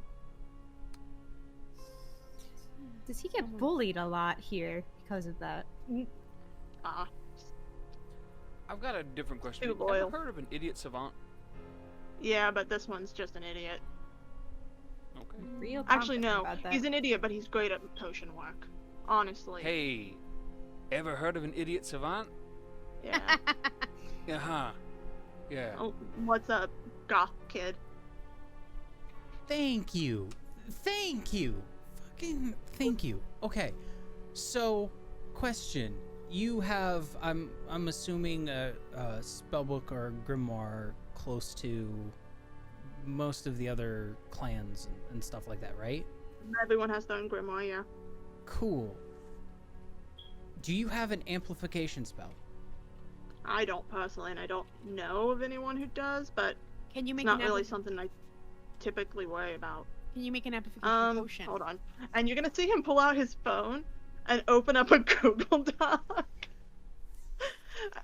Does he get bullied a lot here because of that? Ah, I've got a different question. Too Have you loyal. ever heard of an idiot savant? yeah, but this one's just an idiot. Okay. Real Actually, confident no. about that. He's an idiot, but he's great at potion work. Honestly. Hey, ever heard of an idiot savant? Yeah. Uh-huh. Yeah. Oh, what's up, goth kid? Thank you. Thank you. Fucking thank you. Okay. So, question. You have I'm assuming a spellbook or grimoire close to most of the other clans and stuff like that, right? Everyone has their own grimoire, yeah. Cool. Do you have an amplification spell? I don't personally, and I don't know of anyone who does, but Can you it's make not an really ampli- something I typically worry about. Can you make an amplification potion? Hold on. And you're gonna see him pull out his phone and open up a Google Doc.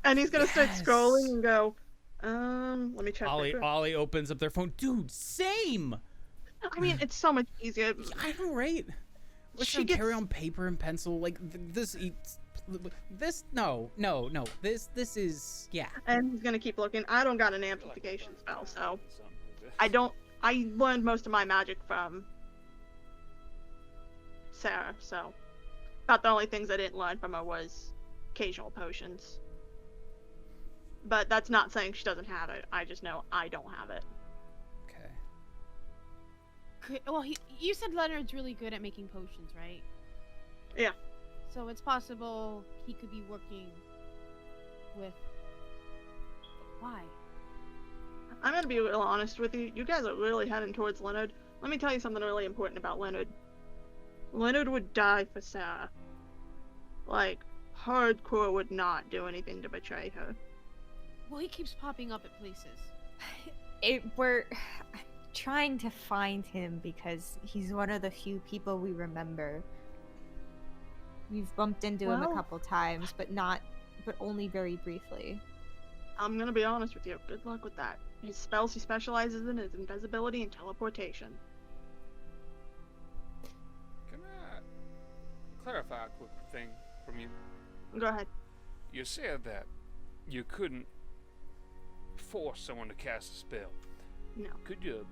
And he's gonna start Yes. scrolling and go, let me check. Ollie opens up their phone. Dude, same. I mean, it's so much easier. I know, right? Let's She not carry gets- on paper and pencil like this. No. This is yeah. And he's gonna keep looking. I don't got an amplification spell, so Some I don't. I learned most of my magic from Sarah, so about the only things I didn't learn from her was occasional potions. But that's not saying she doesn't have it. I just know I don't have it. Okay. Well, you said Leonard's really good at making potions, right? Yeah. So it's possible he could be working with. Why? I'm gonna be real honest with you. You guys are really heading towards Leonard. Let me tell you something really important about Leonard. Leonard would die for Sarah. Like, hardcore would not do anything to betray her. Well, he keeps popping up at places. We're trying to find him because he's one of the few people we remember. We've bumped into him a Well- couple times, but only very briefly. I'm gonna be honest with you. Good luck with that. His spells he specializes in is invisibility and teleportation. Can I clarify a quick thing from you? Go ahead. You said that you couldn't force someone to cast a spell. No. Could you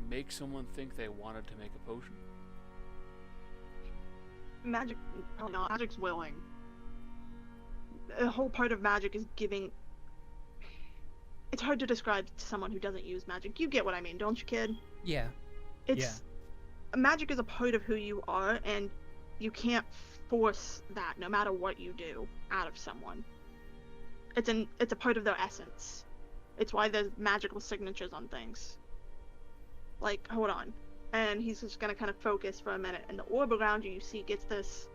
make someone think they wanted to make a potion? Magic. Oh no, magic's willing. The whole part of magic is giving. It's hard to describe to someone who doesn't use magic. You get what I mean, don't you, kid? Yeah. It's magic is a part of who you are, and you can't force that no matter what you do out of someone. it's a part of their essence. It's why there's magical signatures on things. Like, hold on. And he's just gonna kind of focus for a minute, and the orb around you see gets this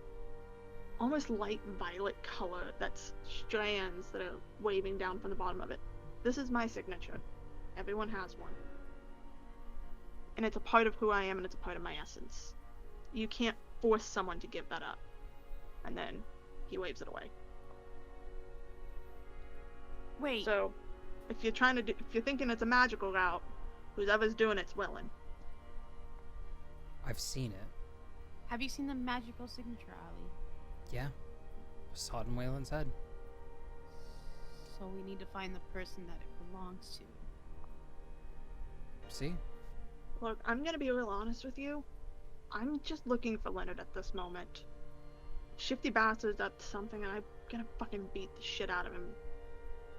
almost light violet color that's strands that are waving down from the bottom of it. This is my signature. Everyone has one. And it's a part of who I am, and it's a part of my essence. You can't force someone to give that up. And then he waves it away. Wait. So, if you're thinking it's a magical route, whoever's doing it's willing. I've seen it. Have you seen the magical signature, Ali? Yeah. I saw it in Waylon's head. So we need to find the person that it belongs to. See? Look, I'm gonna be real honest with you. I'm just looking for Leonard at this moment. Shifty Bastard's up to something, and I'm gonna fucking beat the shit out of him.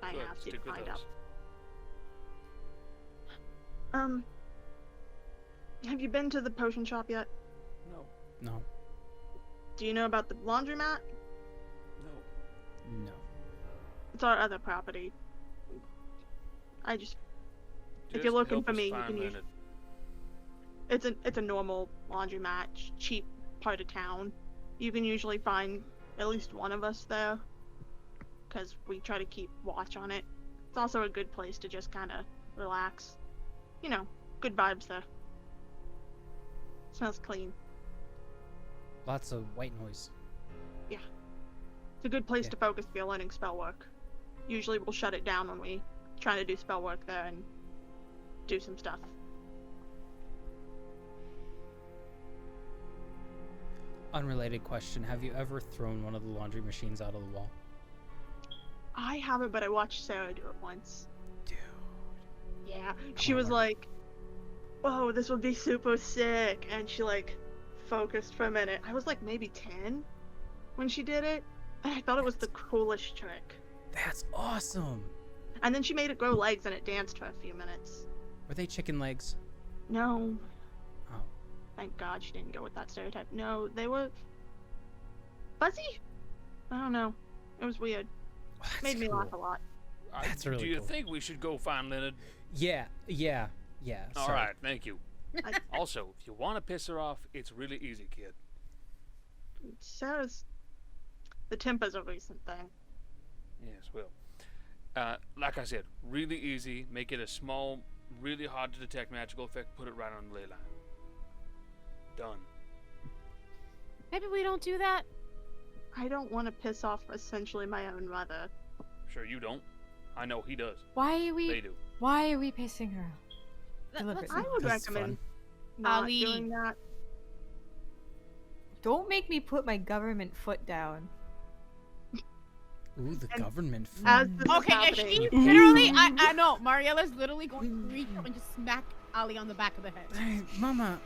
I Good, have to stick with find us. out. Have you been to the potion shop yet? No. No. Do you know about the laundromat? No. No. It's our other property. If Just you're looking help for us me, you find can use. Leonard. It's a normal laundromat, cheap part of town. You can usually find at least one of us there, because we try to keep watch on it. It's also a good place to just kind of relax. You know, good vibes there. Smells clean. Lots of white noise. It's a good place Yeah. to focus if you're learning spell work. Usually we'll shut it down when we try to do spell work there and do some stuff. Unrelated question. Have you ever thrown one of the laundry machines out of the wall? I haven't, but I watched Sarah do it once. Dude. Yeah, she wanna was learn. like, "Whoa, this would be super sick," and she like focused for a minute. I was like maybe 10 when she did it, and I thought it was the coolest trick. That's awesome. And then she made it grow legs, and it danced for a few minutes. Were they chicken legs? No, Oh. thank God she didn't go with that stereotype. No, they were fuzzy. I don't know. It was weird. Oh, that's Made me cool. laugh a lot. That's Do really you cool. think we should go find Leonard? Yeah. All Sorry. right, thank you. I- Also, if you want to piss her off, it's really easy, kid. Sarah's the temper's a recent thing. Yes, well. Like I said, really easy. Make it a small, really hard to detect magical effect. Put it right on the ley line. Done. Maybe we don't do that. I don't want to piss off essentially my own mother. Sure you don't. I know he does. Why are They do. Why are we pissing her off? Let's Deliberately. I would 'Cause it's recommend fun. not Ali. doing that. Don't make me put my government foot down. Ooh, the And government food. As this is Okay, is happening, she literally? I know. Mariela's literally going to reach up and just smack Ali on the back of the head. Hey, Mama.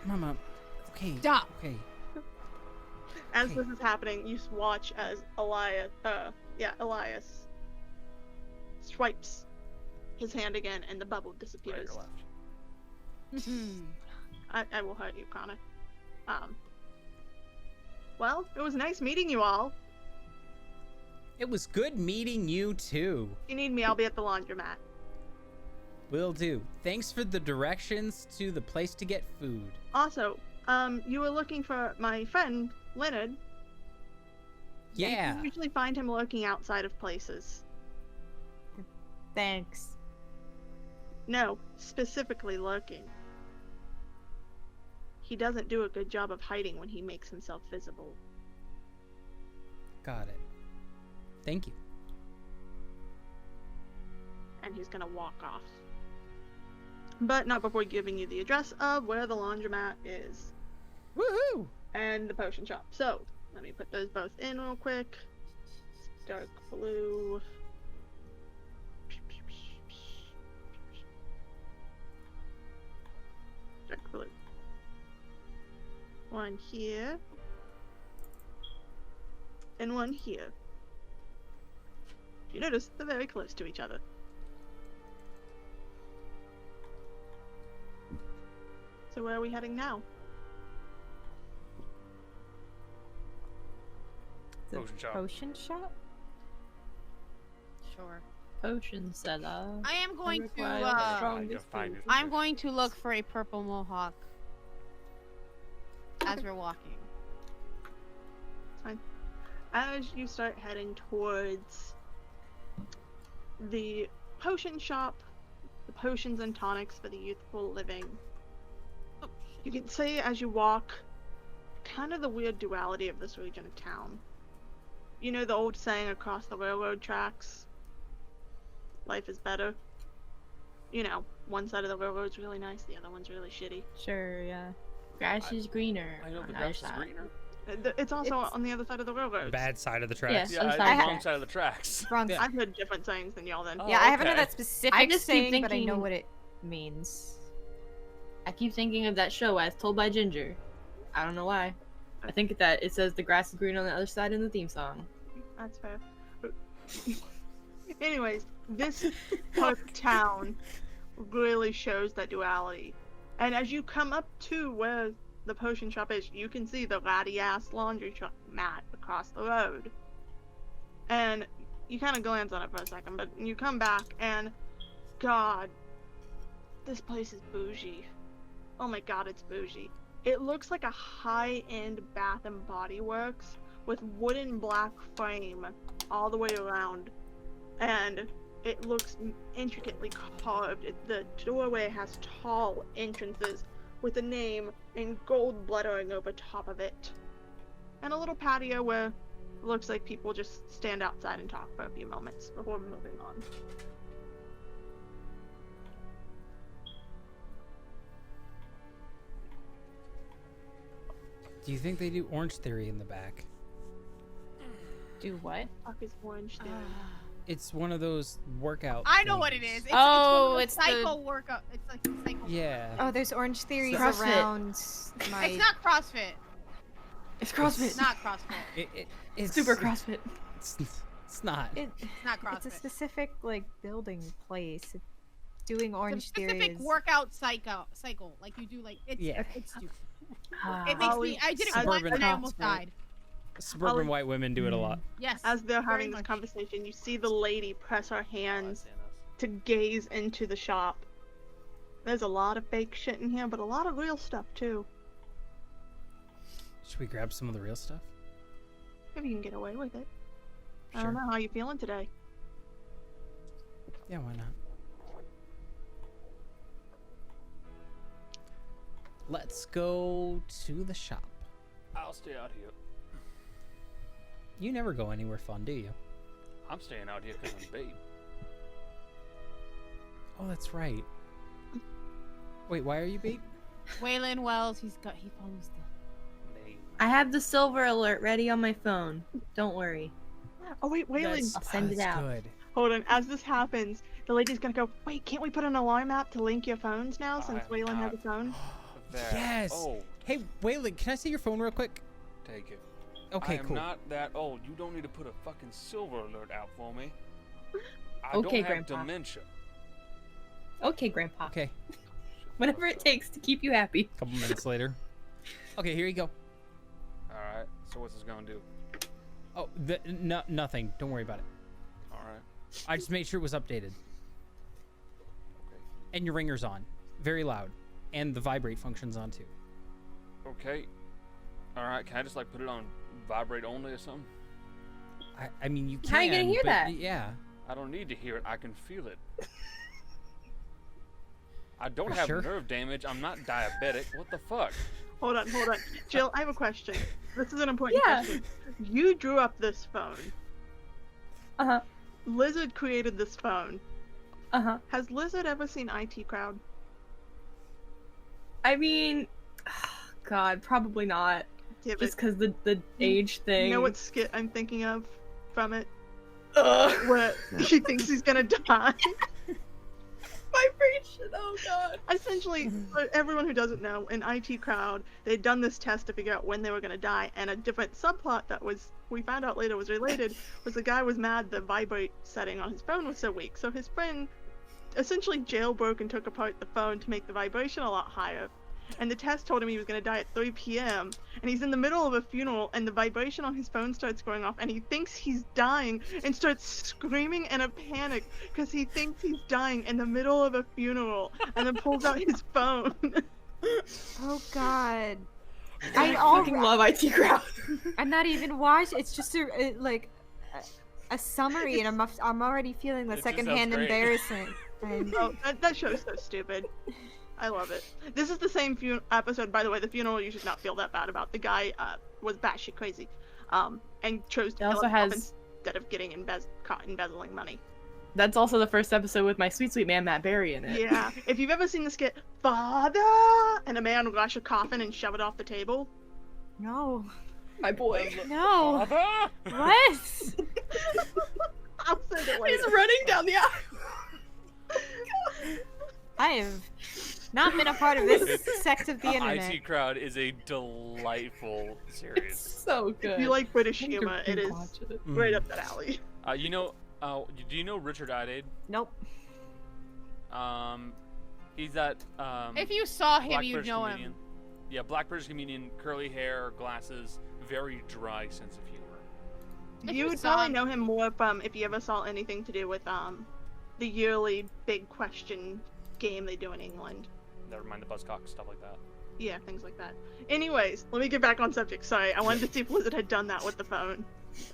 Okay. Stop. Okay. as Okay. this is happening, you watch as Elias swipes his hand again, and the bubble Right disappears. or left. I will hurt you, Connor. Well, it was nice meeting you all. It was good meeting you too. If you need me, I'll be at the laundromat. Will do. Thanks for the directions to the place to get food. Also, you were looking for my friend, Leonard. Yeah. You usually find him lurking outside of places. Thanks. No, specifically lurking. He doesn't do a good job of hiding when he makes himself visible. Got it. Thank you. And he's gonna walk off. But not before giving you the address of where the laundromat is. Woohoo! And the potion shop. So, let me put those both in real quick. Dark blue. Dark blue. One here. And one here. You notice they're very close to each other. So where are we heading now? The Potion shop. Potion shop? Sure. Potion seller. I am going to. require the strongest find potion. it. I'm going to look for a purple mohawk as we're walking. As you start heading towards the potion shop, the potions and tonics for the youthful living, Oh, you can see as you walk kind of the weird duality of this region of town. You know the old saying across the railroad tracks, life is better? You know, one side of the railroad's really nice, the other one's really shitty. Sure, yeah. Grass is greener. I know on the the other grass is side. greener. It's also on the other side of the railroad. Bad side of the Yes. tracks. Yeah, other I side of the the wrong tracks. side of the tracks. Wrong. Yeah. I've heard different sayings than y'all then. Oh, Yeah, I haven't heard okay. that specific I just keep saying, but I know thinking- what it means. I keep thinking of that show as told by Ginger. I don't know why. I think that it says the grass is green on the other side in the theme song. That's fair. Anyways, this part of town really shows that duality. And as you come up to where the potion shop is, you can see the ratty ass laundry truck mat across the road. And you kind of glance on it for a second, but you come back and, God, this place is bougie. Oh my God, it's bougie. It looks like a high-end Bath and Body Works with wooden black frame all the way around, and it looks intricately carved. The doorway has tall entrances with a name in gold lettering over top of it, and a little patio where it looks like people just stand outside and talk for a few moments before moving on. Do you think they do Orange Theory in the back? Do what? Fuck is Orange Theory? It's one of those workout. I know what it things. is. Oh, it's it's one of the- those psycho workout. It's like a psycho. Yeah. Oh, there's orange theories CrossFit. around my. It's not CrossFit. It's CrossFit. It's not CrossFit. It's Super CrossFit. It's not. It's not CrossFit. It's a specific like building place. It's doing It's orange a specific theories. workout cycle. Like you do like it's Yeah. it's stupid. Ah. It makes me I did it once Suburban and I almost CrossFit. died. Suburban Ollie- white women do it a lot. Yes. As they're very having this much. conversation, you see the lady press her hands to gaze into the shop. There's a lot of fake shit in here, but a lot of real stuff too. Should we grab some of the real stuff? If you can get away with it. I Sure. don't know how you feeling today. Yeah, why not? Let's go to the shop. I'll stay out here. You never go anywhere fun, do you? I'm staying out here because I'm bait. Oh, that's right. Wait, why are you bait? Waylon Wells, he follows the Name. I have the silver alert ready on my phone. Don't worry. Oh wait, Waylon, I'll send it that's out. Good. hold on. As this happens, the lady's gonna go, wait, can't we put an alarm app to link your phones now since I'm Waylon has not- a phone? That. Yes. Oh, Hey, Waylon, can I see your phone real quick? take it. Okay, I am cool. not that old. You don't need to put a fucking silver alert out for me. I Okay, don't have Grandpa. dementia. Okay, Grandpa. Okay, Whatever it takes to keep you happy. a couple minutes later. Okay, here you go. All right. So what's this gonna do? Oh, nothing. Don't worry about it. All right. I just made sure it was updated. Okay. And your ringer's on. Very loud. And the vibrate function's on too. Okay. All right. Can I just like put it on vibrate only or something? I mean, you can. How are you gonna hear but that? Yeah. I don't need to hear it. I can feel it. I don't For have sure. nerve damage. I'm not diabetic. What the fuck? Hold on. Jill, I have a question. This is an important Yeah. question. You drew up this phone. Uh-huh. Lizard created this phone. Uh-huh. Has Lizard ever seen IT Crowd? I mean, God, probably not. Damn Just it. because the age thing. You know what skit I'm thinking of from it? Ugh. Where she thinks he's gonna die. Vibration. Oh God. Essentially, for everyone who doesn't know, in IT Crowd, they'd done this test to figure out when they were gonna die, and a different subplot that we found out later was related, was the guy was mad the vibrate setting on his phone was so weak, so his friend essentially jailbroke and took apart the phone to make the vibration a lot higher. and the test told him he was going to die at 3 p.m. And he's in the middle of a funeral, and the vibration on his phone starts going off, and he thinks he's dying and starts screaming in a panic because he thinks he's dying in the middle of a funeral, and then pulls out his phone. Oh God. I fucking love IT crowd. I'm not even watching. It's just a summary, and I'm already feeling the It just sounds secondhand great. embarrassment. And Oh, that show's so stupid. I love it. This is the same episode, by the way. The funeral you should not feel that bad about. The guy was batshit crazy, and chose to It kill also himself has- instead of getting caught embezzling money. That's also the first episode with my sweet man Matt Berry in it. Yeah. If you've ever seen the skit, Father, and a man rush a coffin and shove it off the table. no, My boy. no. Father! What? I'll send it He's later. running down the aisle. I have not been a part of this It's- sect of the internet. IT Crowd is a delightful It's series. so good. If you like British I need to humor, it is rewatch it. right up that alley. You know, do you know Richard Addade? Nope. He's that If you saw him, Black you'd British know comedian. him. Yeah, Black British comedian, curly hair, glasses, very dry sense of humor. If You you would saw probably him- know him more from if you ever saw anything to do with the yearly big question game they do in England. Never mind the buzzcock, stuff like that. Yeah, things like that. Anyways, let me get back on subject. Sorry, I wanted to see if Blizzard had done that with the phone.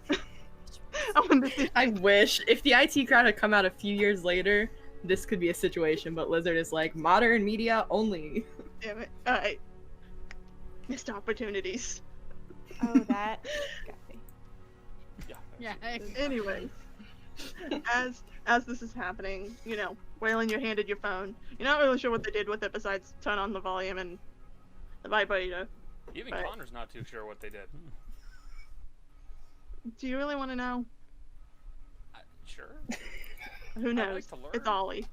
I wanted to see. I wish if the IT crowd had come out a few years later, this could be a situation. But Lizard is like modern media only. Damn it. Alright. Missed opportunities. Oh, that. Got me. Yeah. Yeah. Anyways, as this is happening, you know, Waylon, you're handed your phone. You're not really sure what they did with it besides turn on the volume and the vibrator. Even Right. Connor's not too sure what they did. Do you really want to know? Sure. Who I'd knows? like to learn. It's Ollie.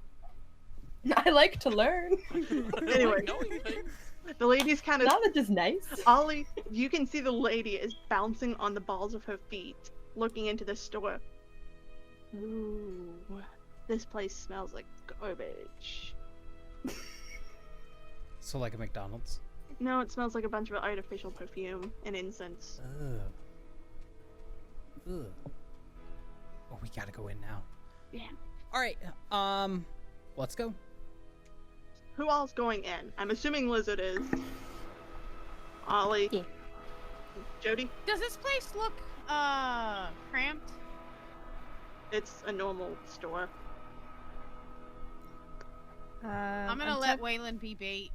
I like to learn. Anyway. Knowing things. The lady's kind of Not that just nice. Ollie. You can see the lady is bouncing on the balls of her feet, looking into the store. Ooh, this place smells like garbage. So like a McDonald's. No, it smells like a bunch of artificial perfume and incense. Ugh. Ugh. Oh, we gotta go in now. Yeah. All right. Let's go. Who all's going in? I'm assuming Lizard is. Ollie. Yeah. Jody? Does this place look cramped? It's a normal store. I'm gonna let Waylon be bait.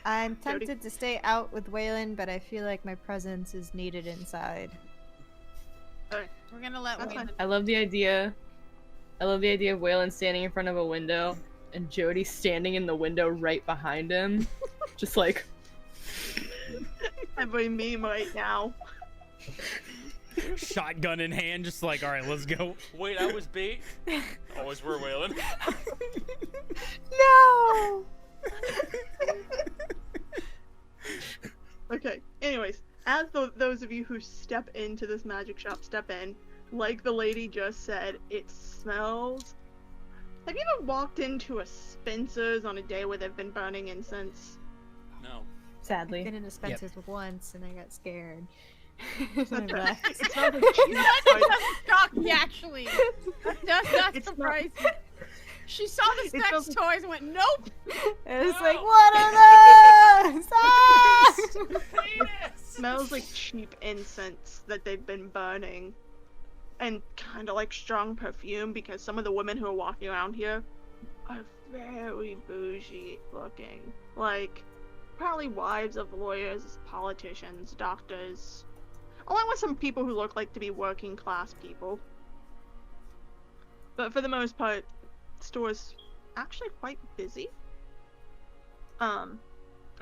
I'm Jody? tempted to stay out with Waylon, but I feel like my presence is needed inside. We're gonna let That's Waylon. fine. I love the idea. I love the idea of Waylon standing in front of a window and Jody standing in the window right behind him, just like. Every meme right now. Shotgun in hand, just like, all right, let's go. Wait, I was bait. Always were Waylon. No! Okay, anyways, as those of you who step into this magic shop step in, like the lady just said, it smells. Have you ever walked into a Spencer's on a day where they've been burning incense? No. Sadly. Been into Spencer's once and I got scared. That's I right. left. It smells like cheese. That doesn't shock me, actually. That does not It's not- surprise me. She saw the sex smells- toys and went, nope! It was No. like, what are those? Ah! Smells like cheap incense that they've been burning. And kind of like strong perfume because some of the women who are walking around here are very bougie looking. Like, probably wives of lawyers, politicians, doctors. Along with some people who look like to be working class people. But for the most part, the store's actually quite busy. And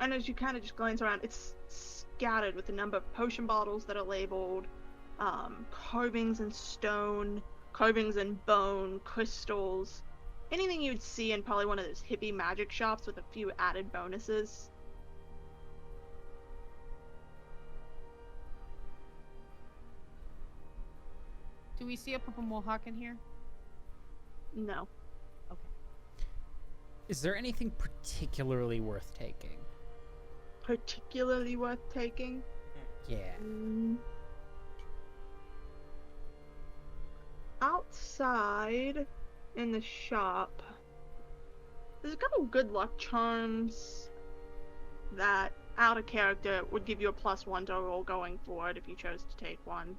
as you kind of just glance around, it's scattered with a number of potion bottles that are labeled, carvings in stone, carvings in bone, crystals, anything you'd see in probably one of those hippie magic shops with a few added bonuses. Do we see a purple mohawk in here? No. Is there anything particularly worth taking? Particularly worth taking? Yeah. Outside in the shop, there's a couple good luck charms that, out of character, would give you a +1 to roll going forward if you chose to take one.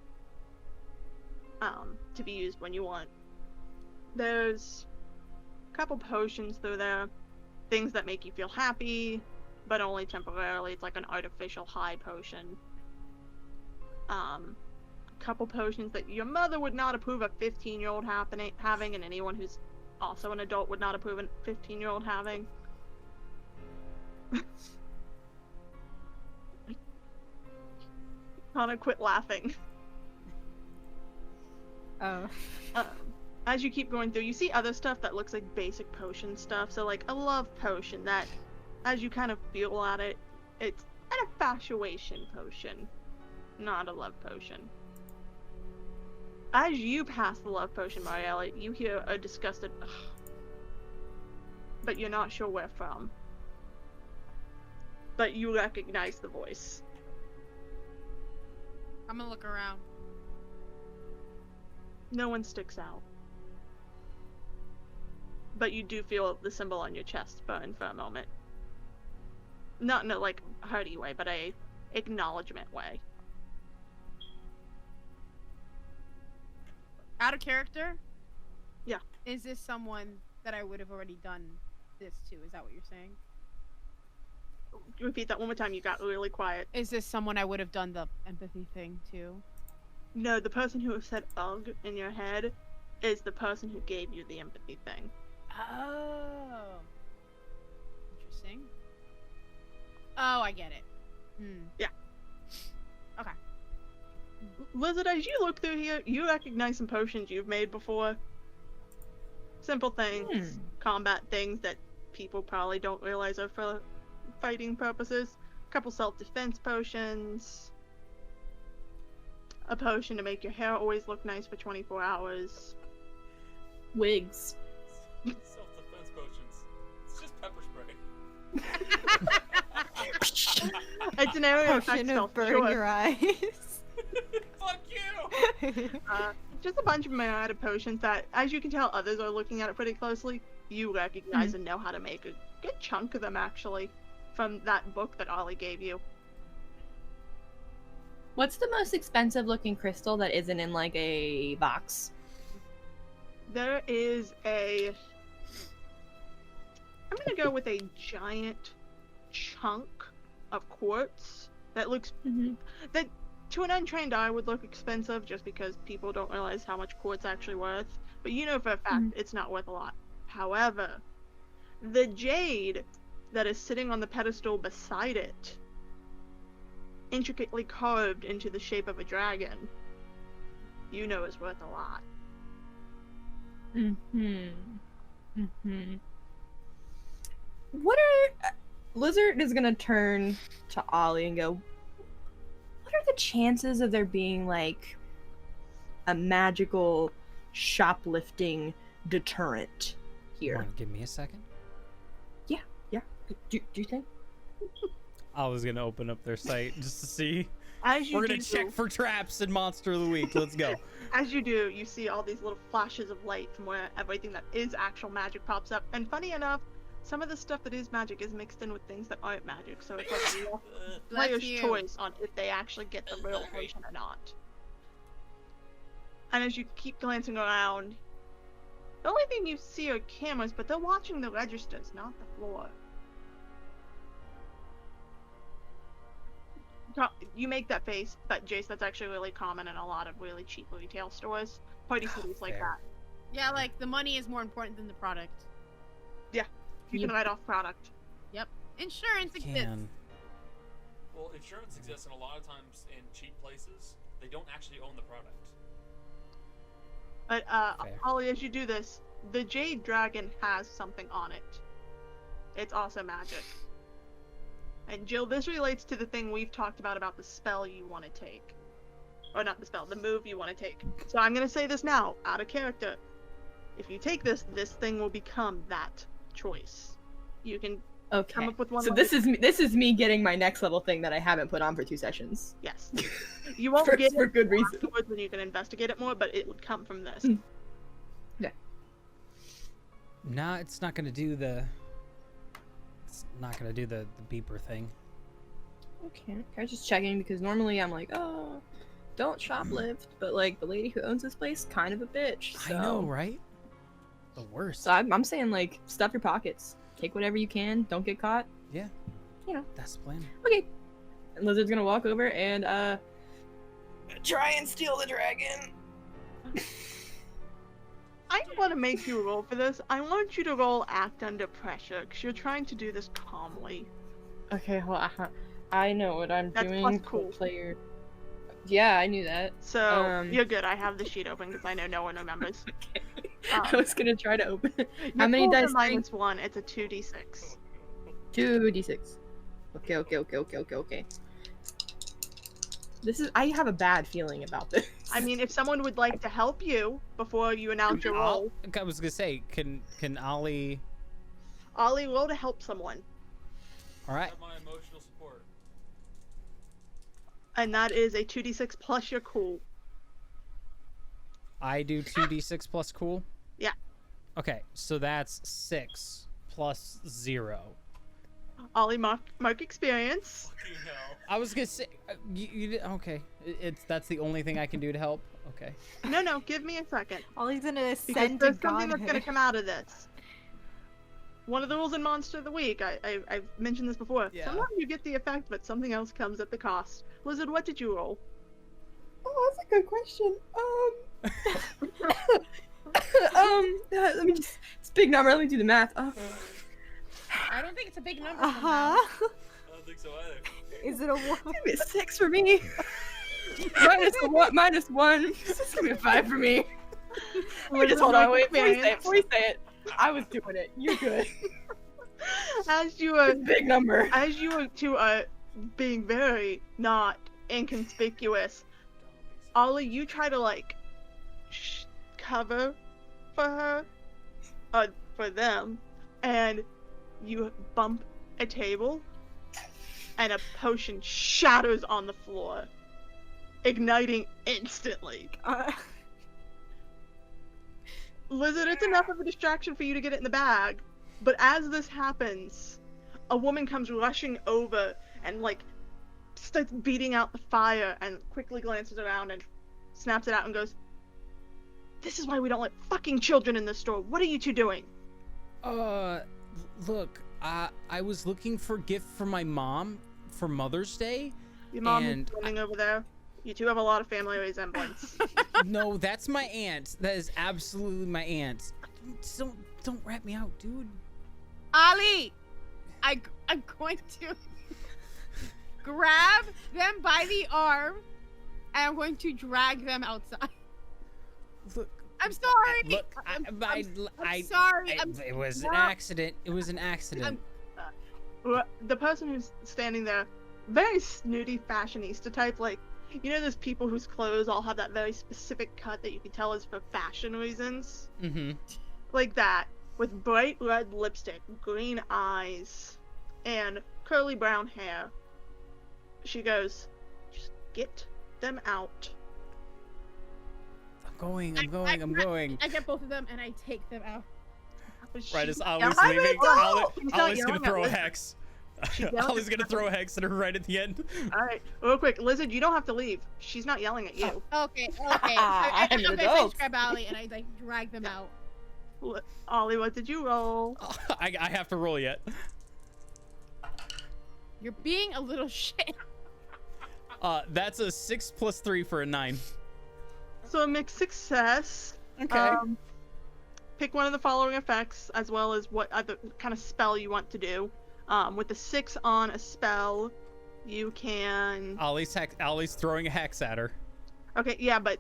To be used when you want. There's a couple potions through there, things that make you feel happy, but only temporarily. It's like an artificial high potion. A couple potions that your mother would not approve a 15-year-old having, and anyone who's also an adult would not approve a 15-year-old having. Connor, quit laughing. Oh. As you keep going through, you see other stuff that looks like basic potion stuff. So like a love potion that, as you kind of feel at it, it's an infatuation potion, not a love potion. As you pass the love potion, Mariella, you hear a disgusted ugh, but you're not sure where from. But you recognize the voice. I'm gonna look around. No one sticks out. But you do feel the symbol on your chest burn for a moment. Not in a, like, hearty way, but a acknowledgement way. Out of character? Yeah. Is this someone that I would have already done this to? Is that what you're saying? Repeat that one more time, you got really quiet. Is this someone I would have done the empathy thing to? No, the person who said ugh in your head is the person who gave you the empathy thing. Oh. Interesting. Oh, I get it. Yeah. Okay. Lizard, as you look through here, you recognize some potions you've made before. Simple things, combat things that people probably don't realize are for fighting purposes. A couple self-defense potions. A potion to make your hair always look nice for 24 hours. Wigs. Self-defense potions. It's just pepper spray. It's an area of Potion effect of burn sure. your eyes. Fuck you! Just a bunch of Mayada potions that, as you can tell, others are looking at it pretty closely. You recognize and know how to make a good chunk of them, actually, from that book that Ollie gave you. What's the most expensive looking crystal that isn't in like a box? There is a... I'm gonna go with a giant chunk of quartz that looks... that to an untrained eye would look expensive just because people don't realize how much quartz actually worth. But you know for a fact it's not worth a lot. However, the jade that is sitting on the pedestal beside it, intricately carved into the shape of a dragon, you know is worth a lot. What are... Lizard is gonna turn to Ollie and go, what are the chances of there being, like, a magical shoplifting deterrent here? Want to give me a second? Yeah. Do you think? I was gonna open up their site just to see. As you We're gonna do, check for traps and Monster of the Week. Let's go. As you do, you see all these little flashes of light from where everything that is actual magic pops up. And funny enough, some of the stuff that is magic is mixed in with things that aren't magic, so it's like a player's choice on if they actually get the real version or not. And as you keep glancing around, the only thing you see are cameras, but they're watching the registers, not the floor. You make that face, but Jace, that's actually really common in a lot of really cheap retail stores. Party cities like that. Yeah, like the money is more important than the product. You can write off product. Yep. Insurance exists. Well, insurance exists, and a lot of times in cheap places, they don't actually own the product. But, Fair. Ollie, as you do this, the Jade Dragon has something on it. It's also magic. And Jill, this relates to the thing we've talked about the spell you want to take. Or not the spell, the move you want to take. So I'm going to say this now, out of character. If you take this, this thing will become that choice. You can Okay. come up with one. So this is me getting my next level thing that I haven't put on for 2 sessions. Yes. You won't for, get for it good reason. afterwards when you can investigate it more, but it would come from this. Yeah. Nah, it's not gonna do the. It's not gonna do the beeper thing. Okay. I was just checking because normally I'm like, oh, don't shoplift, but like the lady who owns this place, kind of a bitch. So. I know, right? The worst. So I'm saying like, stuff your pockets, take whatever you can, don't get caught. Yeah. You know. That's the plan. Okay. And Lizard's gonna walk over and try and steal the dragon. I don't want to make you roll for this. I want you to roll act under pressure because you're trying to do this calmly. Okay, well, I know what I'm That's doing. plus cool. Player. Yeah, I knew that. So you're good. I have the sheet open because I know no one remembers. I was gonna try to open it. How Your many pool's a dice? -1. It's a 2d6. 2d6. Okay. This is. I have a bad feeling about this. I mean, if someone would like to help you before you announce your roll, I was gonna say, can Ollie? Ollie, roll to help someone, All right. Have my emotional support. and that is a 2d6 plus your cool. I do 2d6 plus cool. Yeah. Okay, so that's 6 plus 0. Ollie, mark experience. Fucking hell. I was gonna say, okay. That's the only thing I can do to help. Okay. No, give me a second. Ollie's gonna Because ascend to there's something that's godhood. going to come out of this. One of the rules in Monster of the Week, I've mentioned this before. Yeah. Sometimes you get the effect, but something else comes at the cost. Lizard, what did you roll? Oh, that's a good question. Let me just. It's a big number. Let me do the math. I don't think it's a big number. Uh somehow. huh. I don't think so either. Is it a one? It's gonna be a 6 for me. minus one. It's gonna be a 5 for me. Wait, just hold on. Wait, before you say it. I was doing it. You're good. As you are, Big number. as you two are being very not inconspicuous, Ollie, you try to like cover for her, for them, and you bump a table, and a potion shatters on the floor, igniting instantly. Lizard, it's enough of a distraction for you to get it in the bag, but as this happens, a woman comes rushing over and like starts beating out the fire and quickly glances around and snaps it out and goes, "This is why we don't let fucking children in the store. What are you two doing?" Look, I was looking for a gift for my mom for Mother's Day. Your mom And is standing over there. You two have a lot of family resemblance. No, that's my aunt. That is absolutely my aunt. Don't rat me out, dude. Ollie, I'm going to grab them by the arm, and I'm going to drag them outside. Look, I'm sorry. look. I'm I- sorry. it was No. an accident. It was an accident. The person who's standing there, very snooty fashionista type, like, you know those people whose clothes all have that very specific cut that you can tell is for fashion reasons? Mm-hmm. Like that, with bright red lipstick, green eyes, and curly brown hair. She goes, "Just get them out." I'm going. I get both of them and I take them out. Right as She's Ollie's yelling- leaving, She's not Ollie's gonna yelling at throw a Lizard. hex. She's yelling Ollie's at gonna throw a hex at her right at the end. Alright, real quick, Lizard, you don't have to leave. She's not yelling at you. Okay. I'm an I'm adult. grab Ollie and I like drag them out. Ollie, what did you roll? I have to roll yet. You're being a little shit. That's a 6 plus 3 for a 9. So a mixed success. Okay. Pick one of the following effects, as well as what other kind of spell you want to do. With the 6 on a spell, you can. Ollie's throwing a hex at her. Okay, yeah, but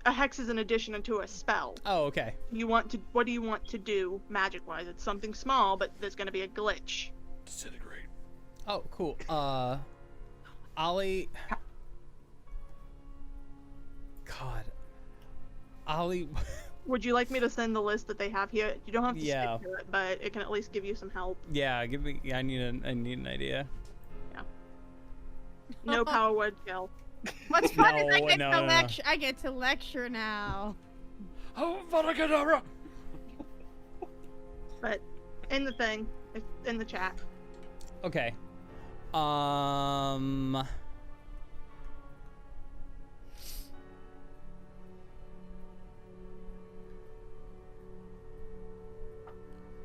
a hex is an addition to a spell. Oh, okay. What do you want to do magic-wise? It's something small, but there's going to be a glitch. Disintegrate. Oh, cool. Ollie. God. Ollie, Would you like me to send the list that they have here? You don't have to Yeah. stick to it, but it can at least give you some help. Yeah, give me. I need an idea. No power word kill. What's fun is I No, get no, to no. lecture. I get to lecture now. Oh, Vadakadabra! But in the thing, it's in the chat. Okay.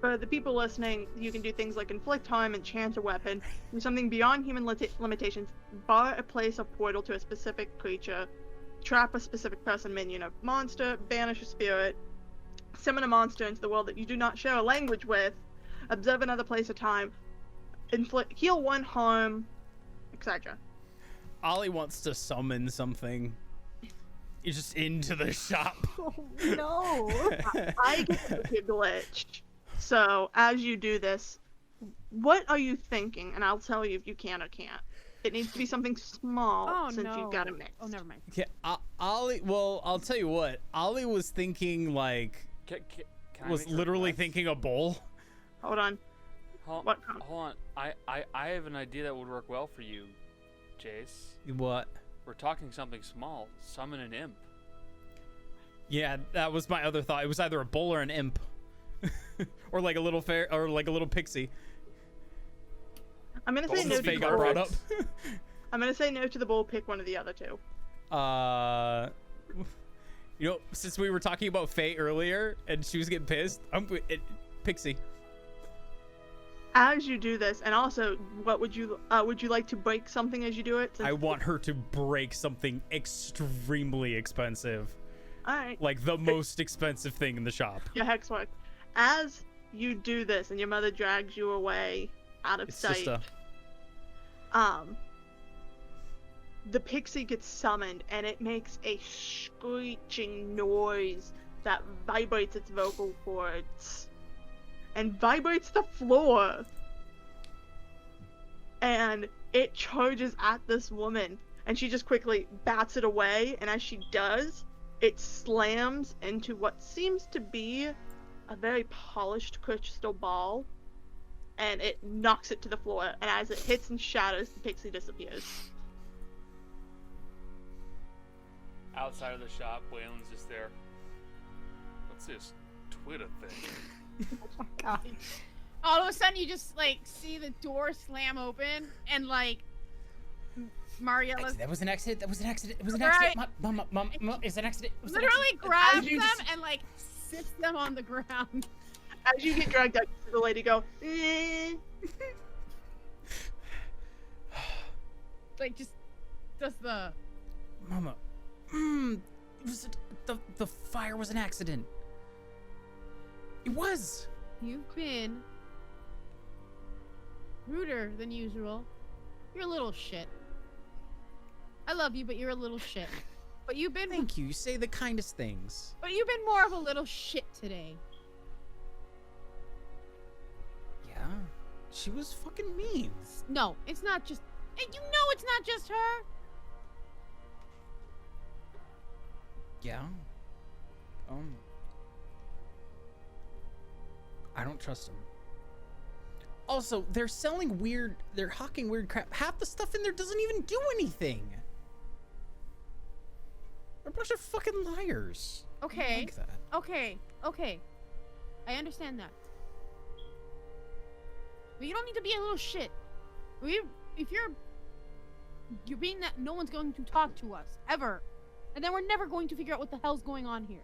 For the people listening, you can do things like inflict harm, enchant a weapon, do something beyond human limitations, bar a place or portal to a specific creature, trap a specific person, minion, or monster, banish a spirit, summon a monster into the world that you do not share a language with, observe another place or time, heal one harm, etc. Ollie wants to summon something. He's just into the shop. Oh, no. I get the glitch. So, as you do this, what are you thinking? And I'll tell you if you can or can't. It needs to be something small, Oh, since no. you've got a mix. Oh, never mind. Yeah, Ollie. Well, I'll tell you what. Ollie was thinking like Can I was make a literally request? thinking a bowl. Hold on. Hold What? on. I have an idea that would work well for you, Jace. What? We're talking something small. Summon an imp. Yeah, that was my other thought. It was either a bowl or an imp, or like a little or like a little pixie. I'm gonna say Both no of to Faye the got bull. brought up. I'm gonna say no to the bull. Pick one of the other two. You know, since we were talking about Faye earlier and she was getting pissed, Pixie. As you do this, and also, what would you like to break something as you do it? I want her to break something extremely expensive, All right. like the most expensive thing in the shop. Your hex work. As you do this, and your mother drags you away out of It's sight. just The pixie gets summoned, and it makes a screeching noise that vibrates its vocal cords and vibrates the floor. And it charges at this woman, and she just quickly bats it away, and as she does, it slams into what seems to be a very polished crystal ball, and it knocks it to the floor, and as it hits and shatters, the pixie disappears. Outside of the shop, Waylon's just there. What's this Twitter thing? Oh my god. All of a sudden, you just like see the door slam open, and like Mariella's that was an accident. That was an accident. It was an Right. accident. Mom, it's an accident. It was an literally accident. grabs you them just- and like sits them on the ground. As you get dragged out, you see the lady go, eh. Like just does the Mama, it was the fire was an accident. It was. You've been ruder than usual. You're a little shit. I love you, but you're a little shit. But you've been Thank you. You say the kindest things. more of a little shit today. Yeah, she was fucking mean. No, it's not just. And you know it's not just her. Yeah. I don't trust them. Also, they're hawking weird crap. Half the stuff in there doesn't even do anything. They're a bunch of fucking liars. I don't Okay. like that. Okay. I understand that. But you don't need to be a little shit. If you're being that, no one's going to talk to us ever, and then we're never going to figure out what the hell's going on here.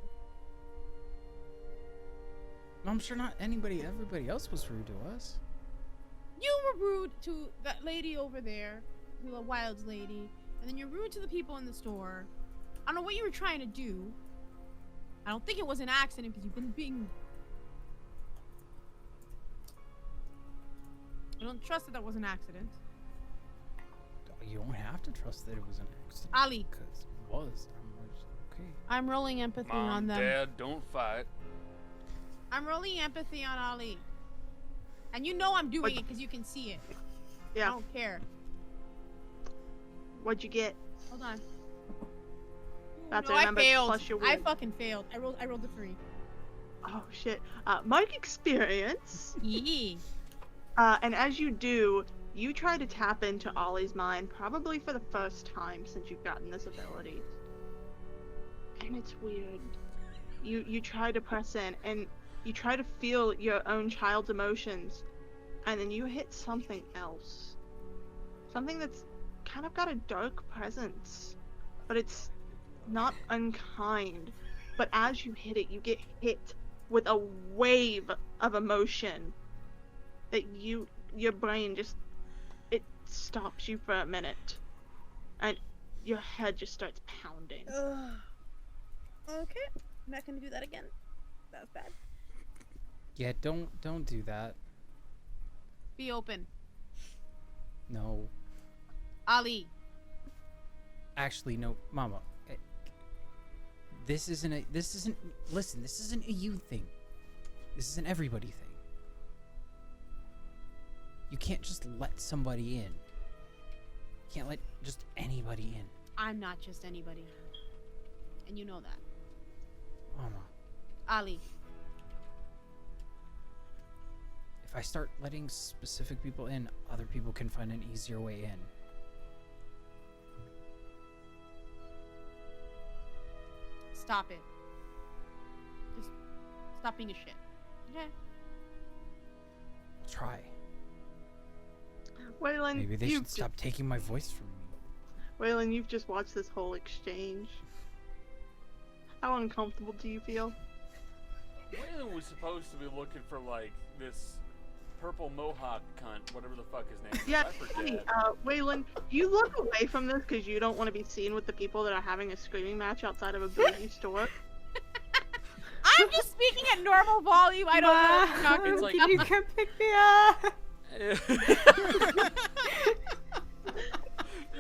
I'm sure not everybody else was rude to us. You were rude to that lady over there, the Wilds lady, and then you're rude to the people in the store. I don't know what you were trying to do. I don't think it was an accident because you've been being. I don't trust that was an accident. You don't have to trust that it was an accident. Ali. Because it was. I'm just, okay. I'm rolling empathy Mom, on them. Dad, don't fight. I'm rolling empathy on Ali. And you know I'm doing it because you can see it. I Yeah, don't care. what'd you get? Hold on. That's No, a I number failed. plus your I wit. fucking failed. I rolled a 3. Oh shit. Mark experience. Yee. And as you do, you try to tap into Ollie's mind, probably for the first time since you've gotten this ability. And it's weird. You try to press in, and you try to feel your own child's emotions, and then you hit something else. Something that's kind of got a dark presence, but it's not unkind. But as you hit it, you get hit with a wave of emotion that your brain just, it stops you for a minute, and your head just starts pounding. Okay, I'm not gonna do that again. That was bad. Yeah, don't do that. Be open. No. Ali. Actually, no, Mama. This isn't listen, this isn't a you thing. This is an everybody thing. You can't just let somebody in. You can't let just anybody in. I'm not just anybody. And you know that. Mama. Ali. If I start letting specific people in, other people can find an easier way in. Stop it. Just stop being a shit. Okay? I'll try. Waylon, Maybe they should stop taking my voice from me. Waylon, you've just watched this whole exchange. How uncomfortable do you feel? Waylon was supposed to be looking for, like, this purple mohawk cunt, whatever the fuck his name is. Yeah, I forget. Waylon, you look away from this because you don't want to be seen with the people that are having a screaming match outside of a bougie store. I'm just speaking at normal volume. I don't know what you're talking It's like- Can you come pick me up? You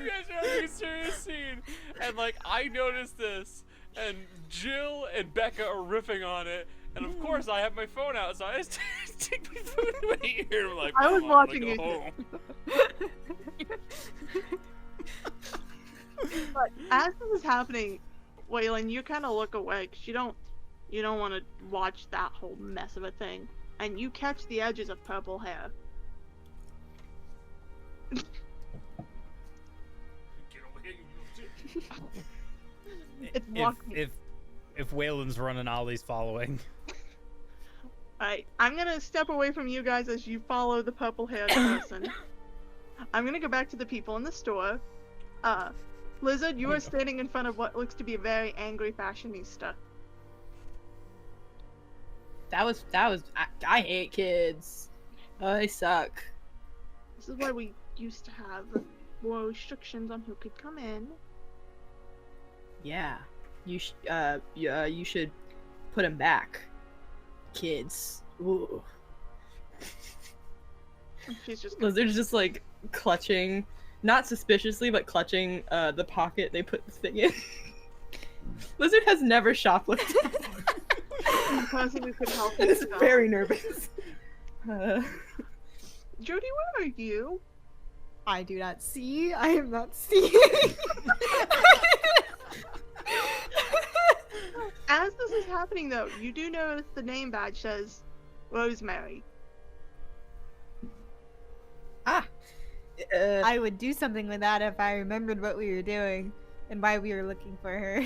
guys are having a serious scene, and like I noticed this, and Jill and Becca are riffing on it, and of course I have my phone out, so I just stick my phone in my ear. I'm like, I was "Come on, watching I'm gonna you go home." But as this is happening, Waylon, you kind of look away because you don't want to watch that whole mess of a thing, and you catch the edges of purple hair. Get away, you little shit. It's walking. If Waylon's running, Ollie's following. Alright, I'm gonna step away from you guys as you follow the purple-haired person. I'm gonna go back to the people in the store. Lizard, you are standing in front of what looks to be a very angry fashionista. That was. I hate kids. They suck. This is why we used to have more restrictions on who could come in. Yeah. You should put them back. Kids. Ooh. She's just Lizard's just like clutching, not suspiciously, but clutching the pocket they put the thing in. Lizard has never shoplifted the person who could help and is himself. very nervous. Jody, where are you? I do not see. I am not seeing. As this is happening, though, you do notice the name badge says Rosemary. I would do something with that if I remembered what we were doing and why we were looking for her.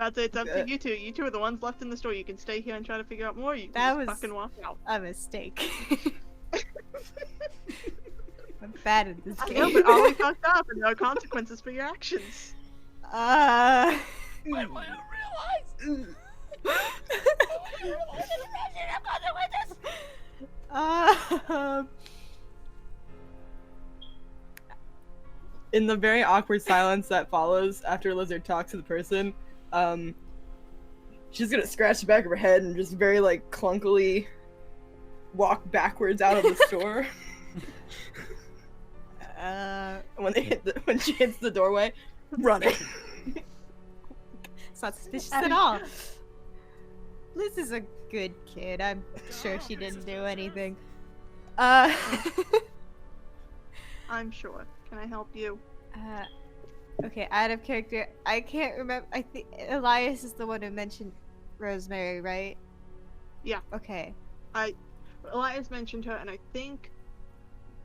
It's up to you two. You two are the ones left in the store. You can stay here and try to figure out more. You can That just was- fucking walk out. A mistake. I'm bad at this I game. know, but Ollie fucked up, and there are consequences for your actions. Why do I realize? In the very awkward silence that follows after Lizard talks to the person, she's gonna scratch the back of her head and just very like clunkily walk backwards out of the store. When she hits the doorway, running. It's not suspicious at all. Liz is a good kid. I'm sure she didn't do anything. I'm sure. Can I help you? Okay, out of character. I can't remember. I think Elias is the one who mentioned Rosemary, right? Yeah. Okay. Elias mentioned her, and I think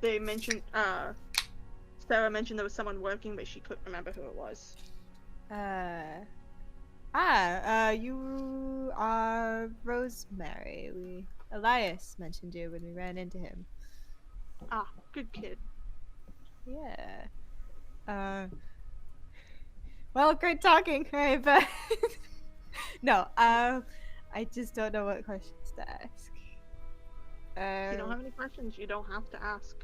they mentioned, Sarah mentioned there was someone working, but she couldn't remember who it was. You are Rosemary. Elias mentioned you when we ran into him. Ah, good kid. Yeah. Well, great talking, right? But no, I just don't know what questions to ask. If you don't have any questions, you don't have to ask.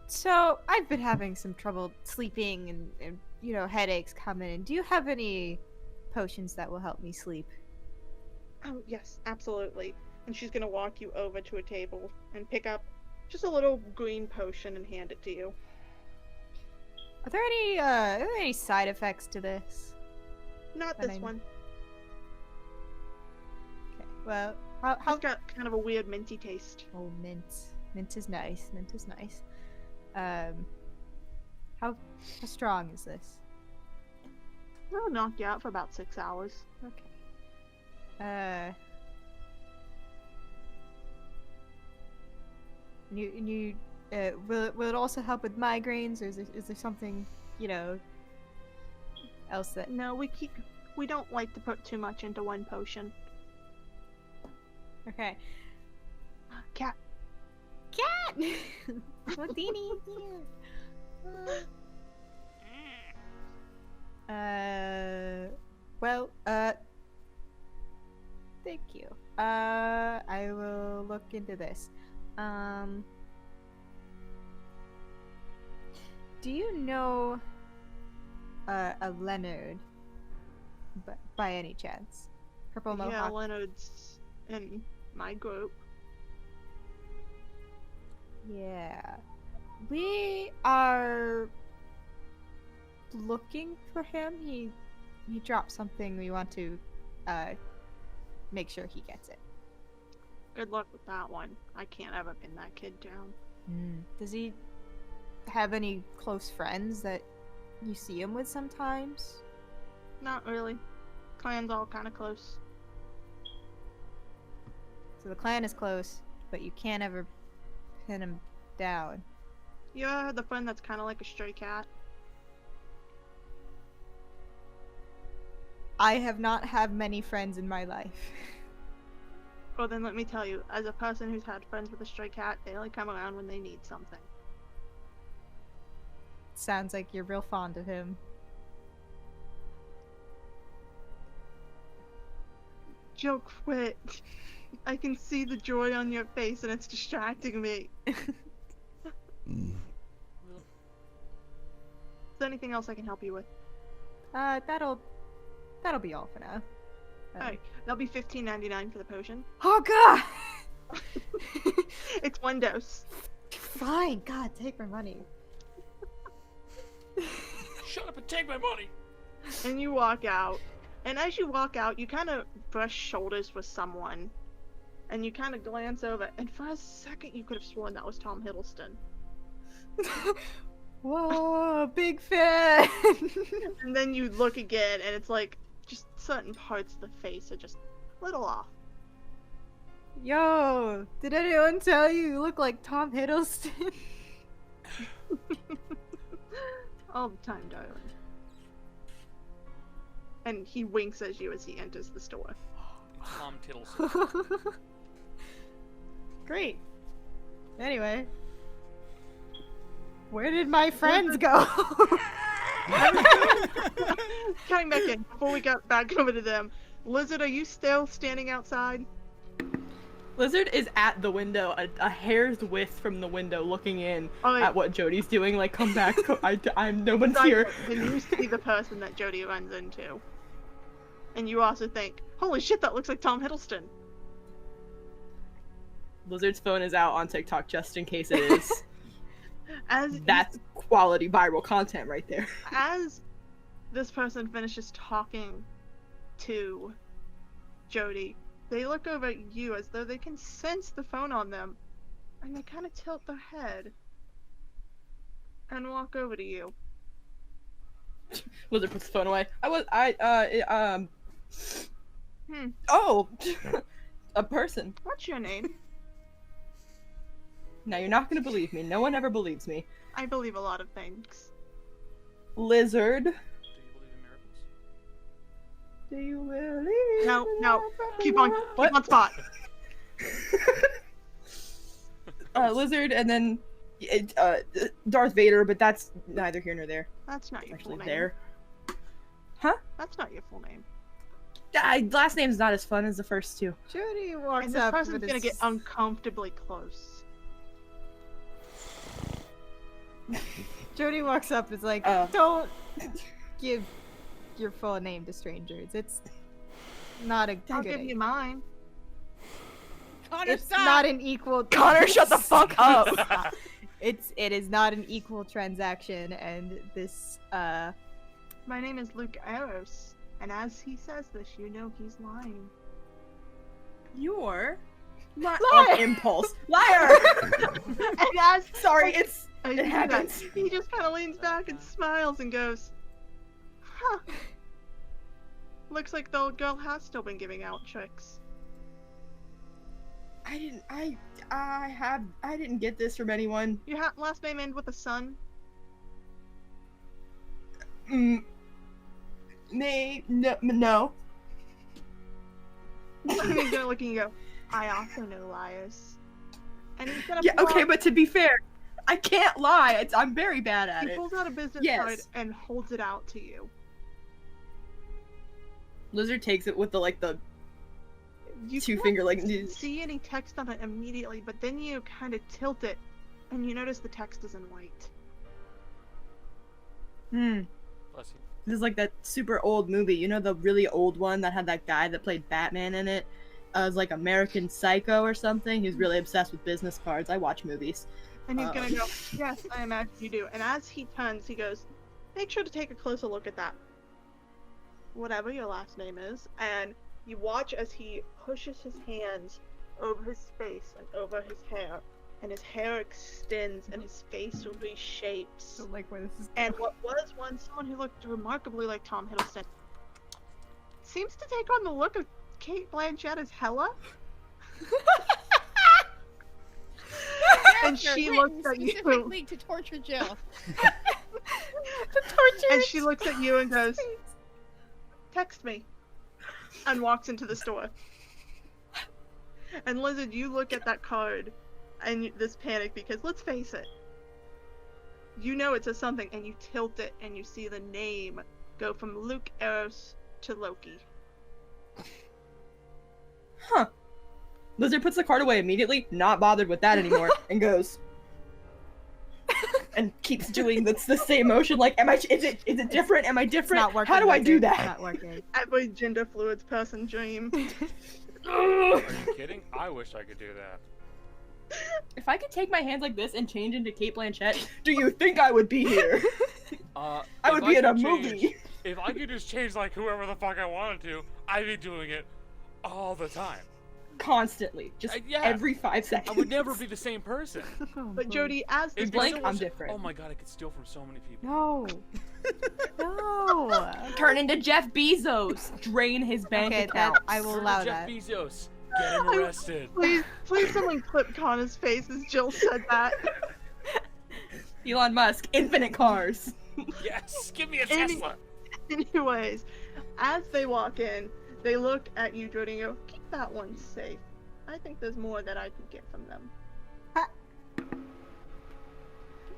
So I've been having some trouble sleeping and headaches coming in. Do you have any potions that will help me sleep? Oh, yes, absolutely. And she's gonna walk you over to a table and pick up just a little green potion and hand it to you. Are there any side effects to this? Not That this one. Okay. Well, It's got kind of a weird minty taste. Oh, mint. Mint is nice. Mint is nice. How strong is this? It'll knock you out for about 6 hours. Okay. Will it also help with migraines, or is there something, else that? No, we don't like to put too much into one potion. Okay. Cat. Houdini here. Well, thank you. I will look into this. Do you know a Leonard by any chance? Purple Mohawk. Yeah, Leonard's in my group. Yeah. We are looking for him. He dropped something. We want to make sure he gets it. Good luck with that one. I can't ever pin that kid down. Does he have any close friends that you see him with sometimes? Not really. Clan's all kind of close. So the clan is close, but you can't ever pin him down. You ever had the friend that's kind of like a stray cat? I have not had many friends in my life. Well, then let me tell you, as a person who's had friends with a stray cat, they only come around when they need something. Sounds like you're real fond of him. Joe, quit. I can see the joy on your face and it's distracting me. Is there anything else I can help you with? That'll be all for now. Alright, that'll be $15.99 for the potion. Oh god! It's one dose. Fine, God, take my money. Shut up and take my money! And you walk out. And as you walk out, you kind of brush shoulders with someone. And you kind of glance over, and for a second you could have sworn that was Tom Hiddleston. Whoa, big fan! And then you look again, and it's like, just certain parts of the face are just a little off. Yo, did anyone tell you look like Tom Hiddleston? All the time, darling. And he winks at you as he enters the store. Tom Tiddleston. Great. Anyway. Where did my friends go? Coming back in, before we got back over to them. Lizard, are you still standing outside? Lizard is at the window, a hair's width from the window, looking in at what Jody's doing. Like, come back! I'm no one's here. And you see the person that Jody runs into, and you also think, "Holy shit, that looks like Tom Hiddleston." Lizard's phone is out on TikTok just in case it is. That's quality viral content right there. As this person finishes talking to Jody, they look over at you as though they can sense the phone on them, and they kind of tilt their head and walk over to you. Lizard puts the phone away. Hmm. Oh! A person. What's your name? Now you're not gonna believe me. No one ever believes me. I believe a lot of things. Lizard. Do you believe in miracles? Do you believe? No. Keep on spot. Lizard, and then Darth Vader, but that's neither here nor there. That's not your Actually, full name. there. Huh? That's not your full name. Last name's not as fun as the first two. Jody walks And this up. person's with gonna his- get uncomfortably close. Jody walks up. Is like, Uh. don't give your full name to strangers. It's not a I'll good give idea. you mine. Connor, It's stop! not an equal. Connor, shut the fuck up! Stop. It is not an equal transaction, and this My name is Luke Eros, and as he says this, you know he's lying. You're not Liar! on impulse. Liar! And as Sorry, it's you it do that, happens. he just kind of leans back and smiles and goes, "Huh. Looks like the old girl has still been giving out tricks." I didn't get this from anyone. Your last name end with a son? No. And he's gonna look at you and go, "I also know liars." And he's gonna Yeah, pull okay, out, but to be fair, I can't lie. I'm very bad at he it. pulls out a business Yes. card and holds it out to you. Lizard takes it with the You two can't finger see any text on it immediately, but then you kind of tilt it, and you notice the text is in white. Bless you. This is like that super old movie. You know the really old one that had that guy that played Batman in it? It was like American Psycho or something. He was really obsessed with business cards. I watch movies. And he's gonna go, "Yes, I imagine you do." And as he turns, he goes, "Make sure to take a closer look at that. Whatever your last name is." And you watch as he pushes his hands over his face and over his hair, and his hair extends and his face reshapes. Don't like where this is. And what was once someone who looked remarkably like Tom Hiddleston seems to take on the look of Kate Blanchett as Hella. And she looks at you. Specifically to torture Jill. And she looks at you and goes, "Text me," and walks into the store. And Lizard, you look at that card and this panic, because let's face it, you know it says something, and you tilt it and you see the name go from Luke Eros to Loki. Huh. Lizard puts the card away immediately, not bothered with that anymore, and goes. And keeps doing the same motion. Like, is it different? Am I different? Not working. How do I do It's that? not working. Every gender fluid person dream. Are you kidding? I wish I could do that. If I could take my hands like this and change into Kate Blanchett, do you think I would be here? I would If be in a could change- movie. If I could just change like whoever the fuck I wanted to, I'd be doing it all the time. Constantly. Just yeah. every 5 seconds. I would never be the same person. But Jody, as If the blank, someone I'm said- different. Oh my god, I could steal from so many people. No. No. Turn into Jeff Bezos. Drain his bank Okay, account. I will Turn to allow Jeff that. Bezos. Get him arrested. please someone clip Connor's face as Jill said that. Elon Musk. Infinite cars. Yes, give me a Any- Tesla. Anyways, as they walk in, they look at you, Jody, and go, "Keep that one safe. I think there's more that I could get from them."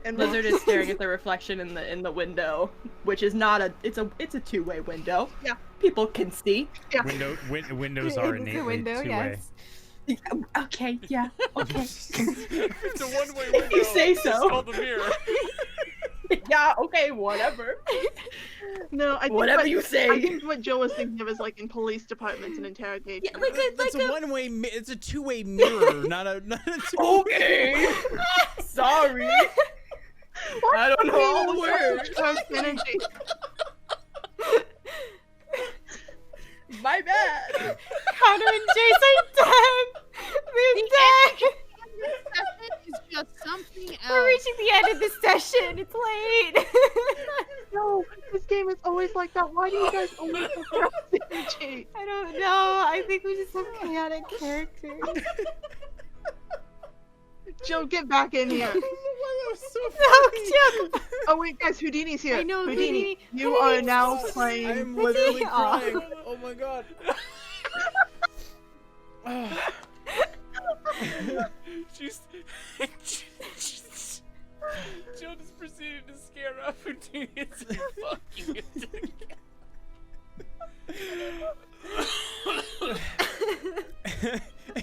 And Lizard is staring at the reflection in the window, which is not it's a two-way window. Yeah. People can see. Windows are It's innately a window, two-way. yes. Okay, yeah, okay. It's a one-way window. You say It's so. called the mirror. Yeah, okay, whatever. No, I think Whatever what, you say. I think what Jill was thinking of is like in police departments and interrogation. Yeah, like It's a one-way. It's a two-way mirror, not a two. Okay. Sorry. I don't know all the words. Energy. My bad. Connor and Jason dead. They're dead. anything else. We're reaching the end of this session. It's late. No, this game is always like that. Why do you guys always prefer synergy? I don't know. I think we just have chaotic characters. Jill, get back in here. That was so No, funny. Jill. Oh wait, guys, Houdini's here. I know, Houdini. Houdini. You Houdini. are now I'm playing. literally Aw. crying. Oh my god. She's Jill just proceeded to scare up Houdini and say, "Fuck you."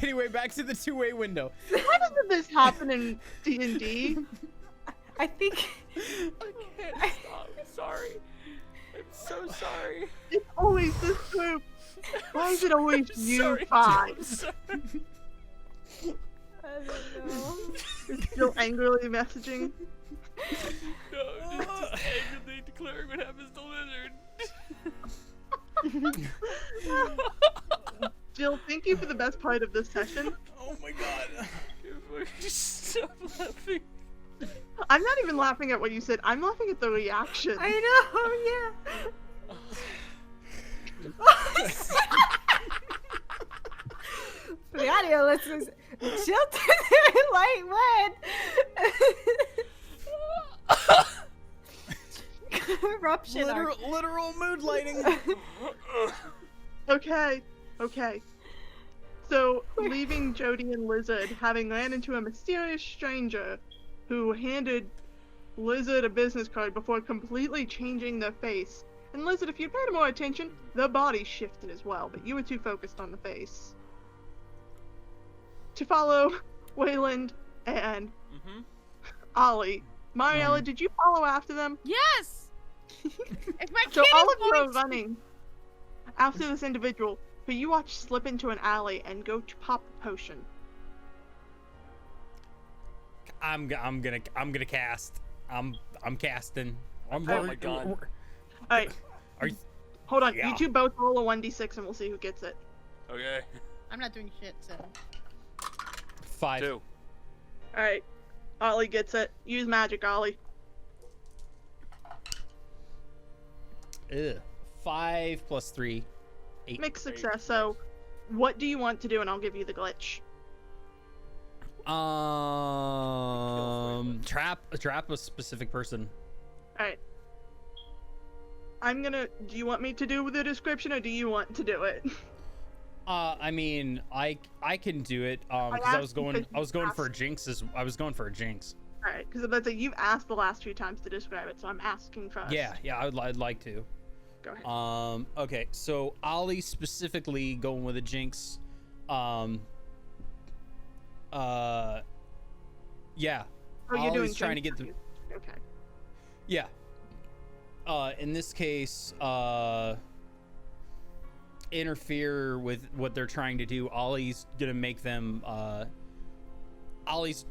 Anyway, back to the two-way window. Why doesn't this happen in D&D? I think. I can't stop. I'm sorry. I'm so sorry. It's always this group. Why is it always I'm you sorry, five? I'm sorry. I don't know. Is Jill angrily messaging? No, just angrily declaring what happens to Lizard. Jill, thank you for the best part of this session. Oh my god. Stop laughing. I'm not even laughing at what you said. I'm laughing at the reaction. I know, yeah. For the audio listeners, Jill turned very light red. Eruption. Literal mood lighting. Okay. So, leaving Jody and Lizard, having ran into a mysterious stranger who handed Lizard a business card before completely changing their face. And Lizard, if you paid more attention, the body shifted as well, but you were too focused on the face. To follow Wayland and Ollie. Mariella, did you follow after them? Yes. If my So kid all is of you are going running after this individual, who you watch slip into an alley and go to pop a potion. I'm gonna cast. I'm casting. Oh my god. Alright, Are you? hold on. Yeah. You two both roll a 1d6 and we'll see who gets it. Okay. I'm not doing shit, so. 5. 2. Alright. Ollie gets it. Use magic, Ollie. Ugh. 5 plus 3. 8. Mixed success, so what do you want to do and I'll give you the glitch. Trap a specific person. Alright. Do you want me to do the description or do you want to do it? I mean, I can do it. Because I was going for a jinx. I was going for a jinx. Alright, because you've asked the last few times to describe it, so I'm asking first. Yeah, I'd like to. Go ahead. Okay, so Ollie specifically going with a jinx. Yeah. Oh, you're doing Ollie's trying to get the. Okay. Yeah. In this case, interfere with what they're trying to do. Ollie's gonna make them. Ollie's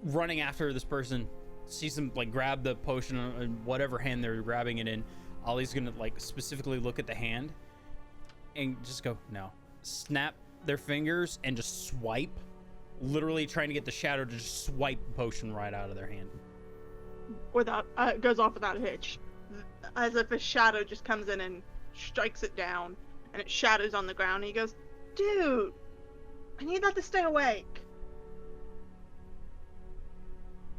running after this person. Sees them like grab the potion in whatever hand they're grabbing it in. Ollie's gonna like specifically look at the hand and just go no. Snap their fingers and just swipe. Literally trying to get the shadow to just swipe the potion right out of their hand. Without it goes off without a hitch, as if a shadow just comes in and strikes it down, and it shatters on the ground. And he goes, "Dude, I need that to stay awake."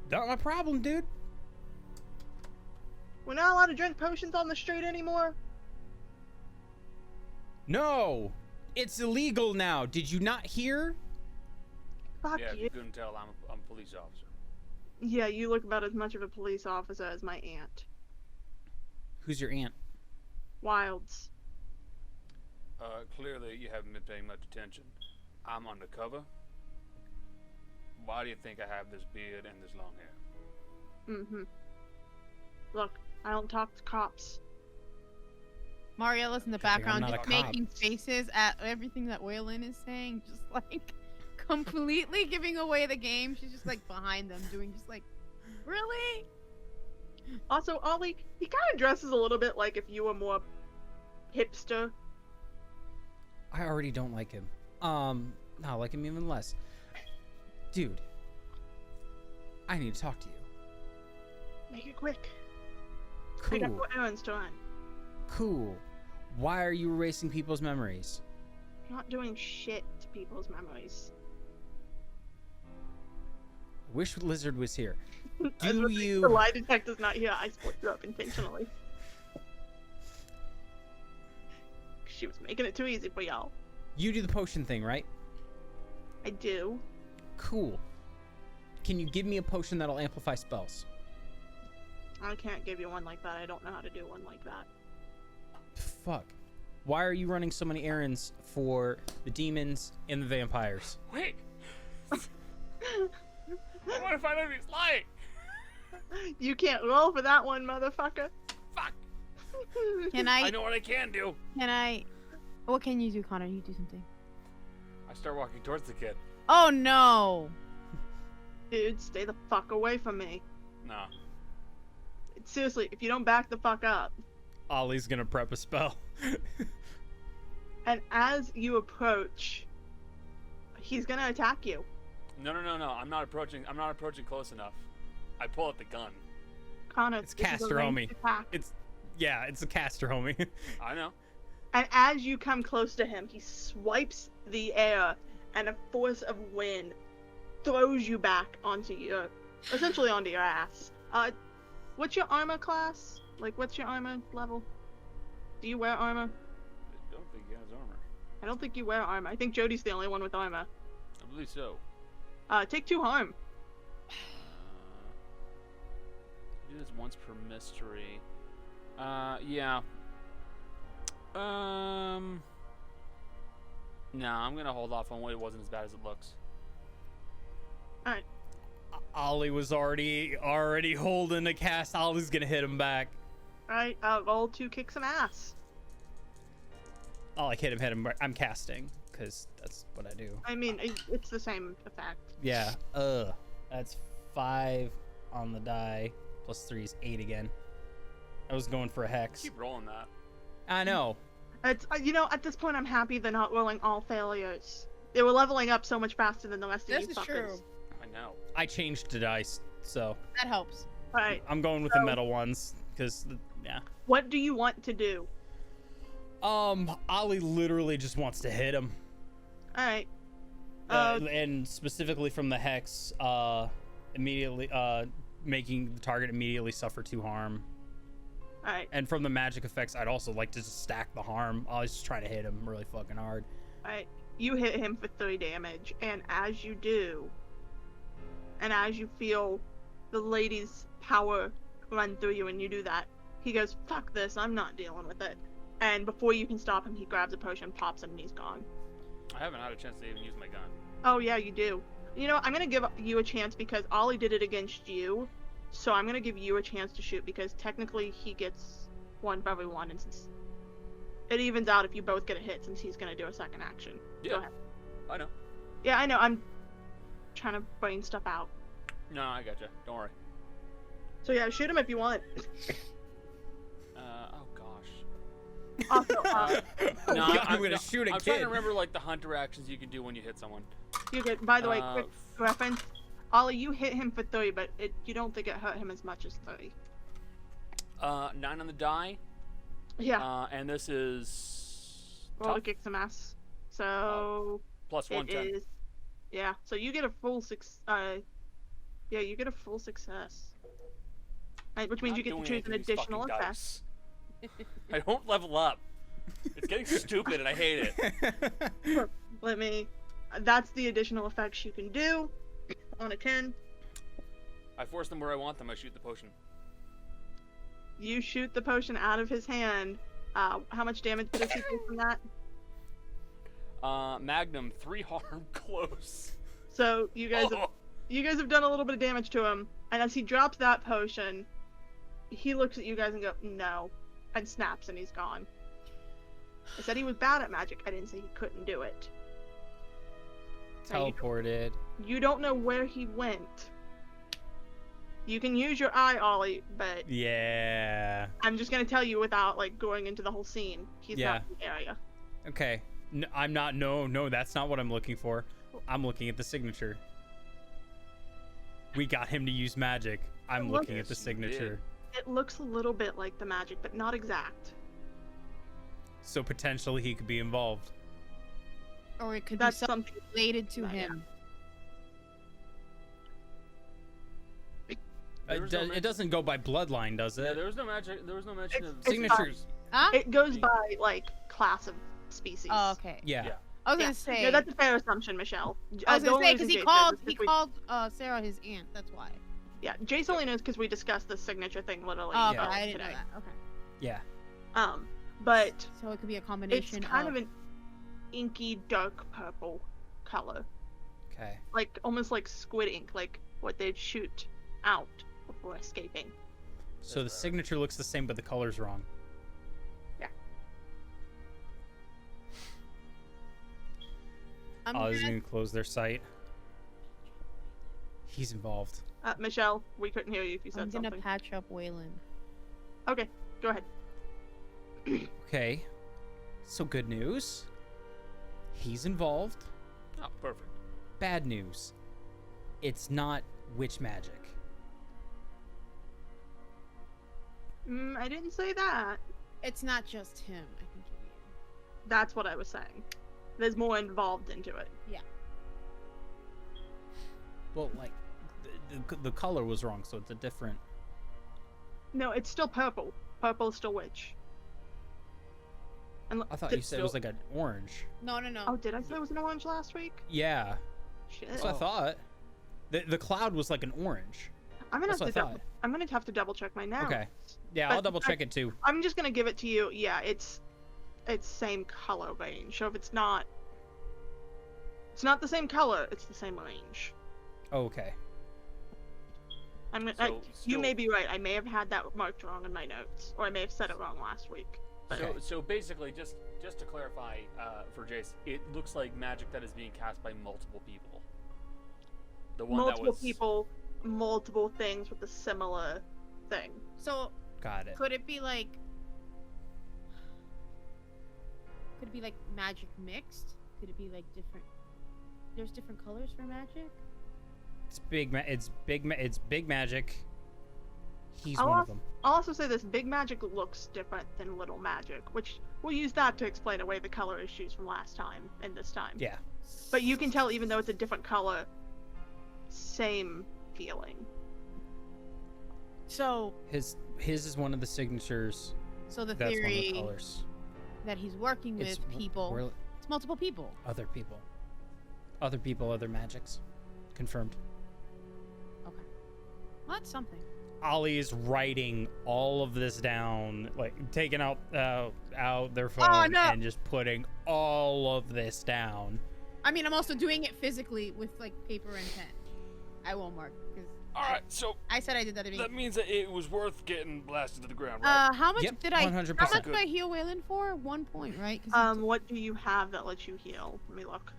Not my problem, dude. We're not allowed to drink potions on the street anymore. No, it's illegal now. Did you not hear? Fuck Yeah, if you. you couldn't tell, I'm a police officer. Yeah, you look about as much of a police officer as my aunt. Who's your aunt? Wilds. Clearly you haven't been paying much attention. I'm undercover. Why do you think I have this beard and this long hair? Mm-hmm. Look, I don't talk to cops. Mariella's in the Okay, I'm background not a just cop. making faces at everything that Waylon is saying, just like completely giving away the game. She's just like behind them doing just like, really? Also, Ollie, he kind of dresses a little bit like if you were more hipster. I already don't like him. I like him even less. Dude, I need to talk to you. Make it quick. I got Cool. 4 errands to run. Cool. Why are you erasing people's memories? I'm not doing shit to people's memories. I wish Lizard was here. I Do was like, you... The lie detector's not here. I split you up intentionally. She was making it too easy for y'all. You do the potion thing, right? I do. Cool. Can you give me a potion that'll amplify spells? I can't give you one like that. I don't know how to do one like that. Fuck. Why are you running so many errands for the demons and the vampires? Wait. I want to find out if he's lying. You can't roll for that one, motherfucker. Fuck. Can I know what I can do. What can you do, Connor? You do something. I start walking towards the kid. Oh no! Dude, stay the fuck away from me. Nah. Seriously, if you don't back the fuck up. Ollie's gonna prep a spell. And as you approach, he's gonna attack you. No. I'm not approaching close enough. I pull out the gun. Connor, It's this is a caster, ranged homie. attack. It's a caster, homie. I know. And as you come close to him, he swipes the air, and a force of wind throws you back essentially onto your ass. What's your armor class? Like, what's your armor level? Do you wear armor? I don't think he has armor. I don't think you wear armor. I think Jody's the only one with armor. I believe so. Take 2 harm. Do this once per mystery. Yeah. Nah, I'm gonna hold off on what it wasn't as bad as it looks. Alright. Ollie was already holding a cast. Ollie's gonna hit him back. Alright, roll to kick some ass. Oh, I hit him. I'm casting, because that's what I do. I mean, it's the same effect. Yeah. That's 5 on the die. Plus 3 is 8 again. I was going for a hex. Keep rolling that. I know. It's at this point I'm happy they're not rolling all failures. They were leveling up so much faster than the rest of This you is fuckers. true. I know. I changed the dice, so That helps. Alright, I'm going with the metal ones, because, yeah. what do you want to do? Ollie literally just wants to hit him. Alright. And specifically from the hex, immediately, making the target immediately suffer 2 harm. Alright. And from the magic effects, I'd also like to just stack the harm. I was just trying to hit him really fucking hard. Alright. You hit him for 3 damage, and as you do, and as you feel the lady's power run through you and you do that, he goes, fuck this, I'm not dealing with it. And before you can stop him, he grabs a potion, pops him, and he's gone. I haven't had a chance to even use my gun. Oh yeah, you do. You know, I'm gonna give you a chance because Ollie did it against you, so I'm gonna give you a chance to shoot because technically he gets 1 for every 1, and since it evens out if you both get a hit since he's gonna do a second action. Yeah. Go ahead. I know. Yeah, I know. I'm trying to brain stuff out. No, I gotcha. Don't worry. So yeah, shoot him if you want. Oh gosh. Also, No, I'm gonna shoot a I'm kid. trying to remember like the hunter actions you can do when you hit someone. you get. By the way, Uh, quick reference. Ollie, you hit him for 3, but you don't think it hurt him as much as 3. 9 on the die. Yeah. And this is Roll to tough. kick some ass. So Plus it 110. is. Yeah. So you get a full yeah, you get a full success. Right, which means Not you get to doing choose an anything with these additional fucking effect. dice. I don't level up. It's getting stupid and I hate it. Let me. That's the additional effects you can do on a 10. I force them where I want them. I shoot the potion. You shoot the potion out of his hand. How much damage does he take from that? Magnum 3 harm close. So you guys have done a little bit of damage to him, and as he drops that potion, he looks at you guys and goes, "No," and snaps, and he's gone. I said he was bad at magic. I didn't say he couldn't do it. Now, Teleported. you don't know where he went. You can use your eye, Ollie, but Yeah. I'm just gonna tell you without like going into the whole scene. He's Yeah. not in the area. Okay. I'm not. No, that's not what I'm looking for. I'm looking at the signature. we got him to use magic. I'm looking at the Yes, you did. signature. It looks a little bit like the magic, but not exact. So potentially he could be involved. Or it could That's be something something. related to Yeah. him. There was no It doesn't go by bloodline, does Yeah, it? there was no magic. There was no mention of It's Signatures. Huh? It goes by like class of species. Oh, okay. Yeah. Yeah. I was Yeah. gonna say. No, that's a fair assumption, Michelle. I was The gonna only say because reason he Jay said called this is he we- called Sarah his aunt. That's why. Yeah, Jace only knows because we discussed the signature thing literally Oh, okay. Yeah. I didn't know today. that. Okay. Yeah. But So it could be a it's combination kind of an inky dark purple color, Okay. like almost like squid ink, like what they'd shoot out before escaping. So the That's fair. signature looks the same, but the color's wrong. I'm Ollie's gonna- gonna close their site. He's involved. Michelle, we couldn't hear you if you I'm said gonna something. patch up Waylon. Okay, go ahead. Okay. So good news. He's involved. Oh, perfect. Bad news. It's not witch magic. I didn't say that. It's not just him. I can give you. That's what I was saying. There's more involved into it. Well, like, the color was wrong, so it's a different. No, it's still purple. Purple is still witch. And I thought you said it was like an orange. No, no, no. Oh, did I say it was an orange last week? Yeah, Shit. that's what I thought. The cloud was like an orange. I'm gonna That's have what to I double. thought. I'm gonna have to double check my notes. Okay. Yeah, But I'll double check it too. I'm just gonna give it to you. Yeah, it's same color range. So if it's not the same color. It's the same range. Oh, okay. I'm gonna, So, you still- may be right. I may have had that marked wrong in my notes, or I may have said it wrong last week. But Okay. So basically, just to clarify for Jace, it looks like magic that is being cast by multiple people. The one multiple that was people, multiple things with a similar thing. So Got it. could it be like? Could it be like magic mixed? Could it be like different? There's different colors for magic. It's big. It's big magic. He's I'll one of ask- them. I'll also say this: big magic looks different than little magic, which we'll use that to explain away the color issues from last time and this time. Yeah. But you can tell, even though it's a different color, same feeling. So His is one of the signatures. so the That's one of the theory colors. that he's working with people. We're It's multiple people. other people. Other people, other magics. Confirmed. Okay. Well, that's something. Ollie is writing all of this down, like taking out their phone Oh, no. and just putting all of this down. I mean, I'm also doing it physically with like paper and pen. I won't mark because All right, so I said I did that. that means that it was worth getting blasted to the ground, right? How much Yep, did I? 100%. How much did I heal Waylon for? 1 point, right? 'Cause What do you have that lets you heal? Let me look.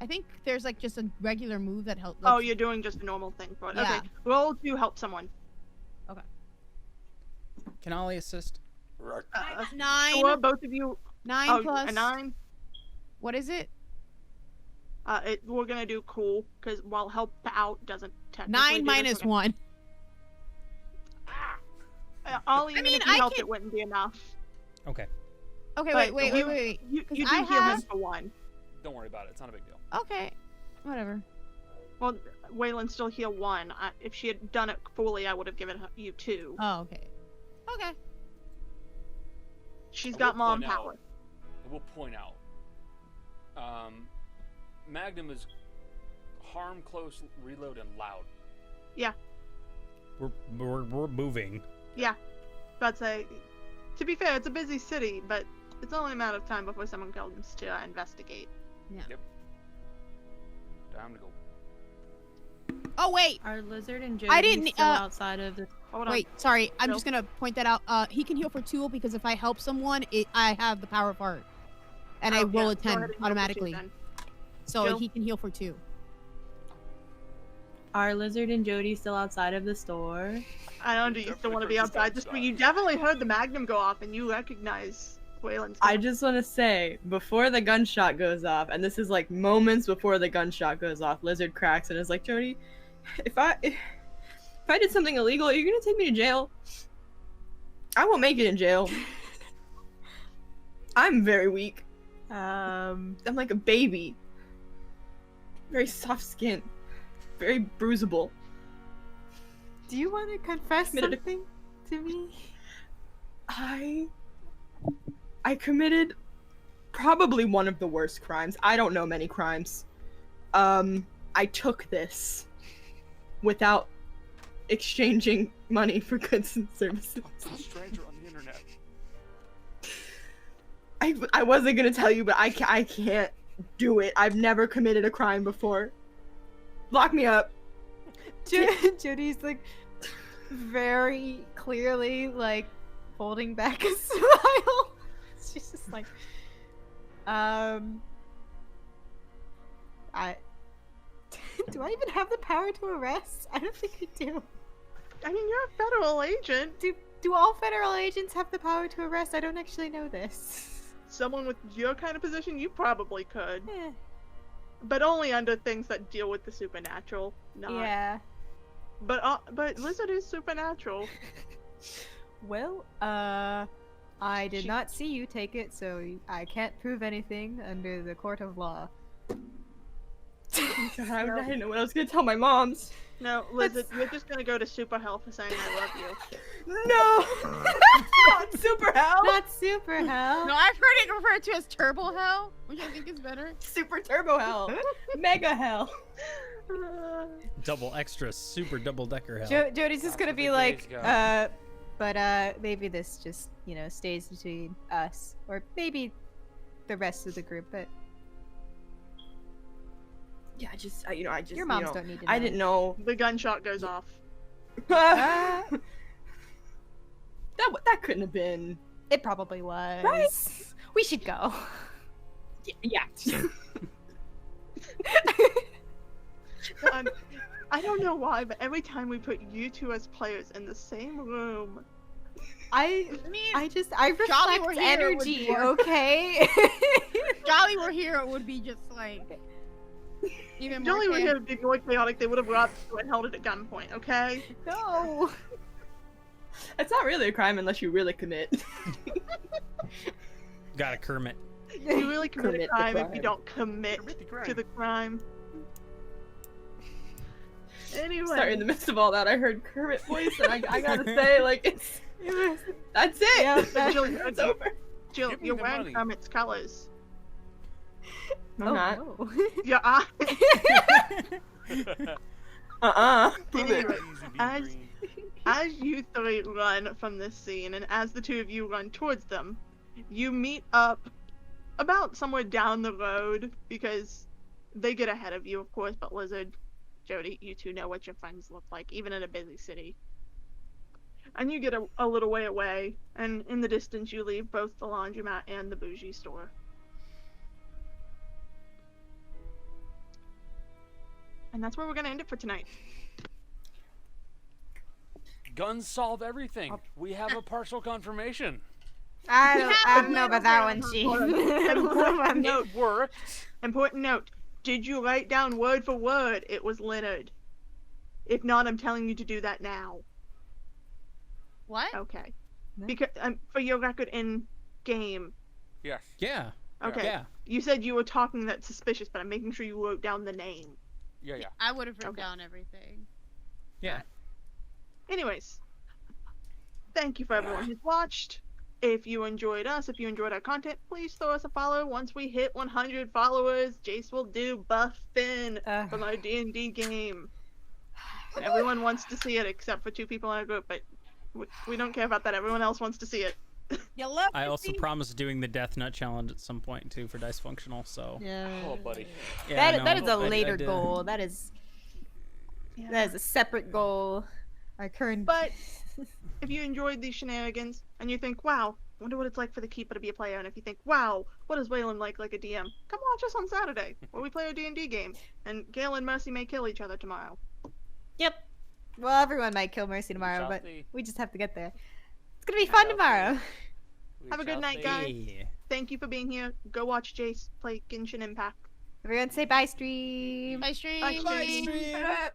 I think there's like just a regular move that helps. Oh, you're doing just a normal thing for it. Yeah. Okay. Roll to help someone. Can Ollie assist? Right. 9. Sure, both of you. 9 Oh, plus a 9. What is it? We're gonna do cool because while help out doesn't technically. 9 do this, minus we're 1. Ollie, even mean, if you I helped, can- it wouldn't be enough. Okay. Okay, But wait. You do I heal him have- for 1. Don't worry about it. It's not a big deal. Okay, whatever. Well, Waylon still heal 1. If she had done it fully, I would have given you 2. Oh, okay. Okay. She's I got will mom point out- power. I will point out, Magnum is harm, close, reload, and loud. We're moving. Yeah. But say, to be fair, it's a busy city, but it's only a matter of time before someone comes to investigate. Time to go. Oh wait, Are Lizard and Jody I didn't, still uh, outside of the... Hold on. wait. Sorry, I'm No. just gonna point that out. He can heal for 2 because if I help someone, I have the power of heart, and I Oh, roll yeah, a go 10 ahead and heal for 2 automatically. then. So Jill? he can heal for 2. Are Lizard and Jody still outside of the store? I don't know, do you still want to be outside this, but you definitely heard the magnum go off and you recognize Waylon's. I just want to say, before the gunshot goes off, and this is like moments before the gunshot goes off, Lizard cracks and is like, Jody, if I did something illegal, you're gonna take me to jail. I won't make it in jail. I'm very weak. I'm like a baby. Very soft skin. Very bruisable. Do you want to confess Committed- something to me? I committed probably one of the worst crimes. I don't know many crimes. I took this without exchanging money for goods and services. A stranger on the internet. I wasn't gonna tell you, but I can't do it. I've never committed a crime before. Lock me up. Jody's like very clearly like holding back a smile. She's just like, I do I even have the power to arrest? I don't think I do. I mean, you're a federal agent. Do all federal agents have the power to arrest? I don't actually know this. Someone with your kind of position, you probably could. Eh, But only under things that deal with the supernatural. Not. yeah. But Lizard is supernatural. Well, I did not see you take it, so I can't prove anything under the court of law. God, I didn't know what I was gonna tell my moms. No, Lizard, you're just gonna go to Super Hell for saying I love you. No! Not super hell! Not super hell. No, I've heard it referred to as turbo hell, which I think is better. Super turbo hell! Mega hell! Double extra, super double decker hell. Jody's just gonna That's be what the like, days go. but maybe this just, stays between us, or maybe the rest of the group, but Yeah, I just, your moms don't need to know. I didn't know. The gunshot goes off. that couldn't have been. It probably was. Right? We should go. Yeah. And I don't know why, but every time we put you two as players in the same room, I mean, reflect Jolly were here, it would energy, be- okay? if Jolly were here, it would be just like even more. Jolly were chaos. here to be more chaotic. They would have robbed you and held it at gunpoint. Okay. No. It's not really a crime unless you really commit. Got a Kermit. You really commit a Commit the crime if you crime. don't commit Commit the crime. to the crime. Anyway, Sorry, in the midst of all that, I heard Kermit voice, and I gotta say, like, that's it. Yeah, But Jill, It's over. Jill, Give me you're the wearing money. Kermit's colors. I'm not. no. Your eye. Prove it. Anyway, Easy be as- green. As you three run from this scene, and as the two of you run towards them, you meet up about somewhere down the road because they get ahead of you, of course. But Lizard, Jody, you two know what your friends look like, even in a busy city. And you get a little way away, and in the distance you leave both the laundromat and the bougie store. And that's where we're gonna end it for tonight. Guns solve everything. We have a partial confirmation. I have don't know about that one, Chief. Important note. It worked. Important note. Did you write down word for word it was Leonard? If not, I'm telling you to do that now. What? Okay. No. Because for your record in game. Yes. Yeah. Okay. Yeah. You said you were talking that suspicious, but I'm making sure you wrote down the name. Yeah, yeah. I would have written Okay. down everything. Yeah. Anyways, thank you for everyone who's watched. If you enjoyed us, if you enjoyed our content, please throw us a follow. Once we hit 100 followers, Jace will do Buff Finn from our D&D game. Everyone wants to see it except for 2 people in our group, but we don't care about that. Everyone else wants to see it. You love I to also see- promised doing the Death Nut Challenge at some point too for Dice Functional, so. Yeah. Oh, buddy. Yeah, that is a I later did. goal. That is a separate goal. Our current. But if you enjoyed these shenanigans and you think, wow, wonder what it's like for the Keeper to be a player, and if you think, wow, what is Waylon like a DM, come watch us on Saturday where we play our D&D game, and Gale and Mercy may kill each other tomorrow. Yep. Well, everyone might kill Mercy tomorrow, shall but see. we just have to get there. It's gonna be fun shall tomorrow. We Have a good shall night, see. guys. Yeah. Thank you for being here. Go watch Jace play Genshin Impact. Everyone say bye, stream. Bye, stream. Bye, stream. Bye.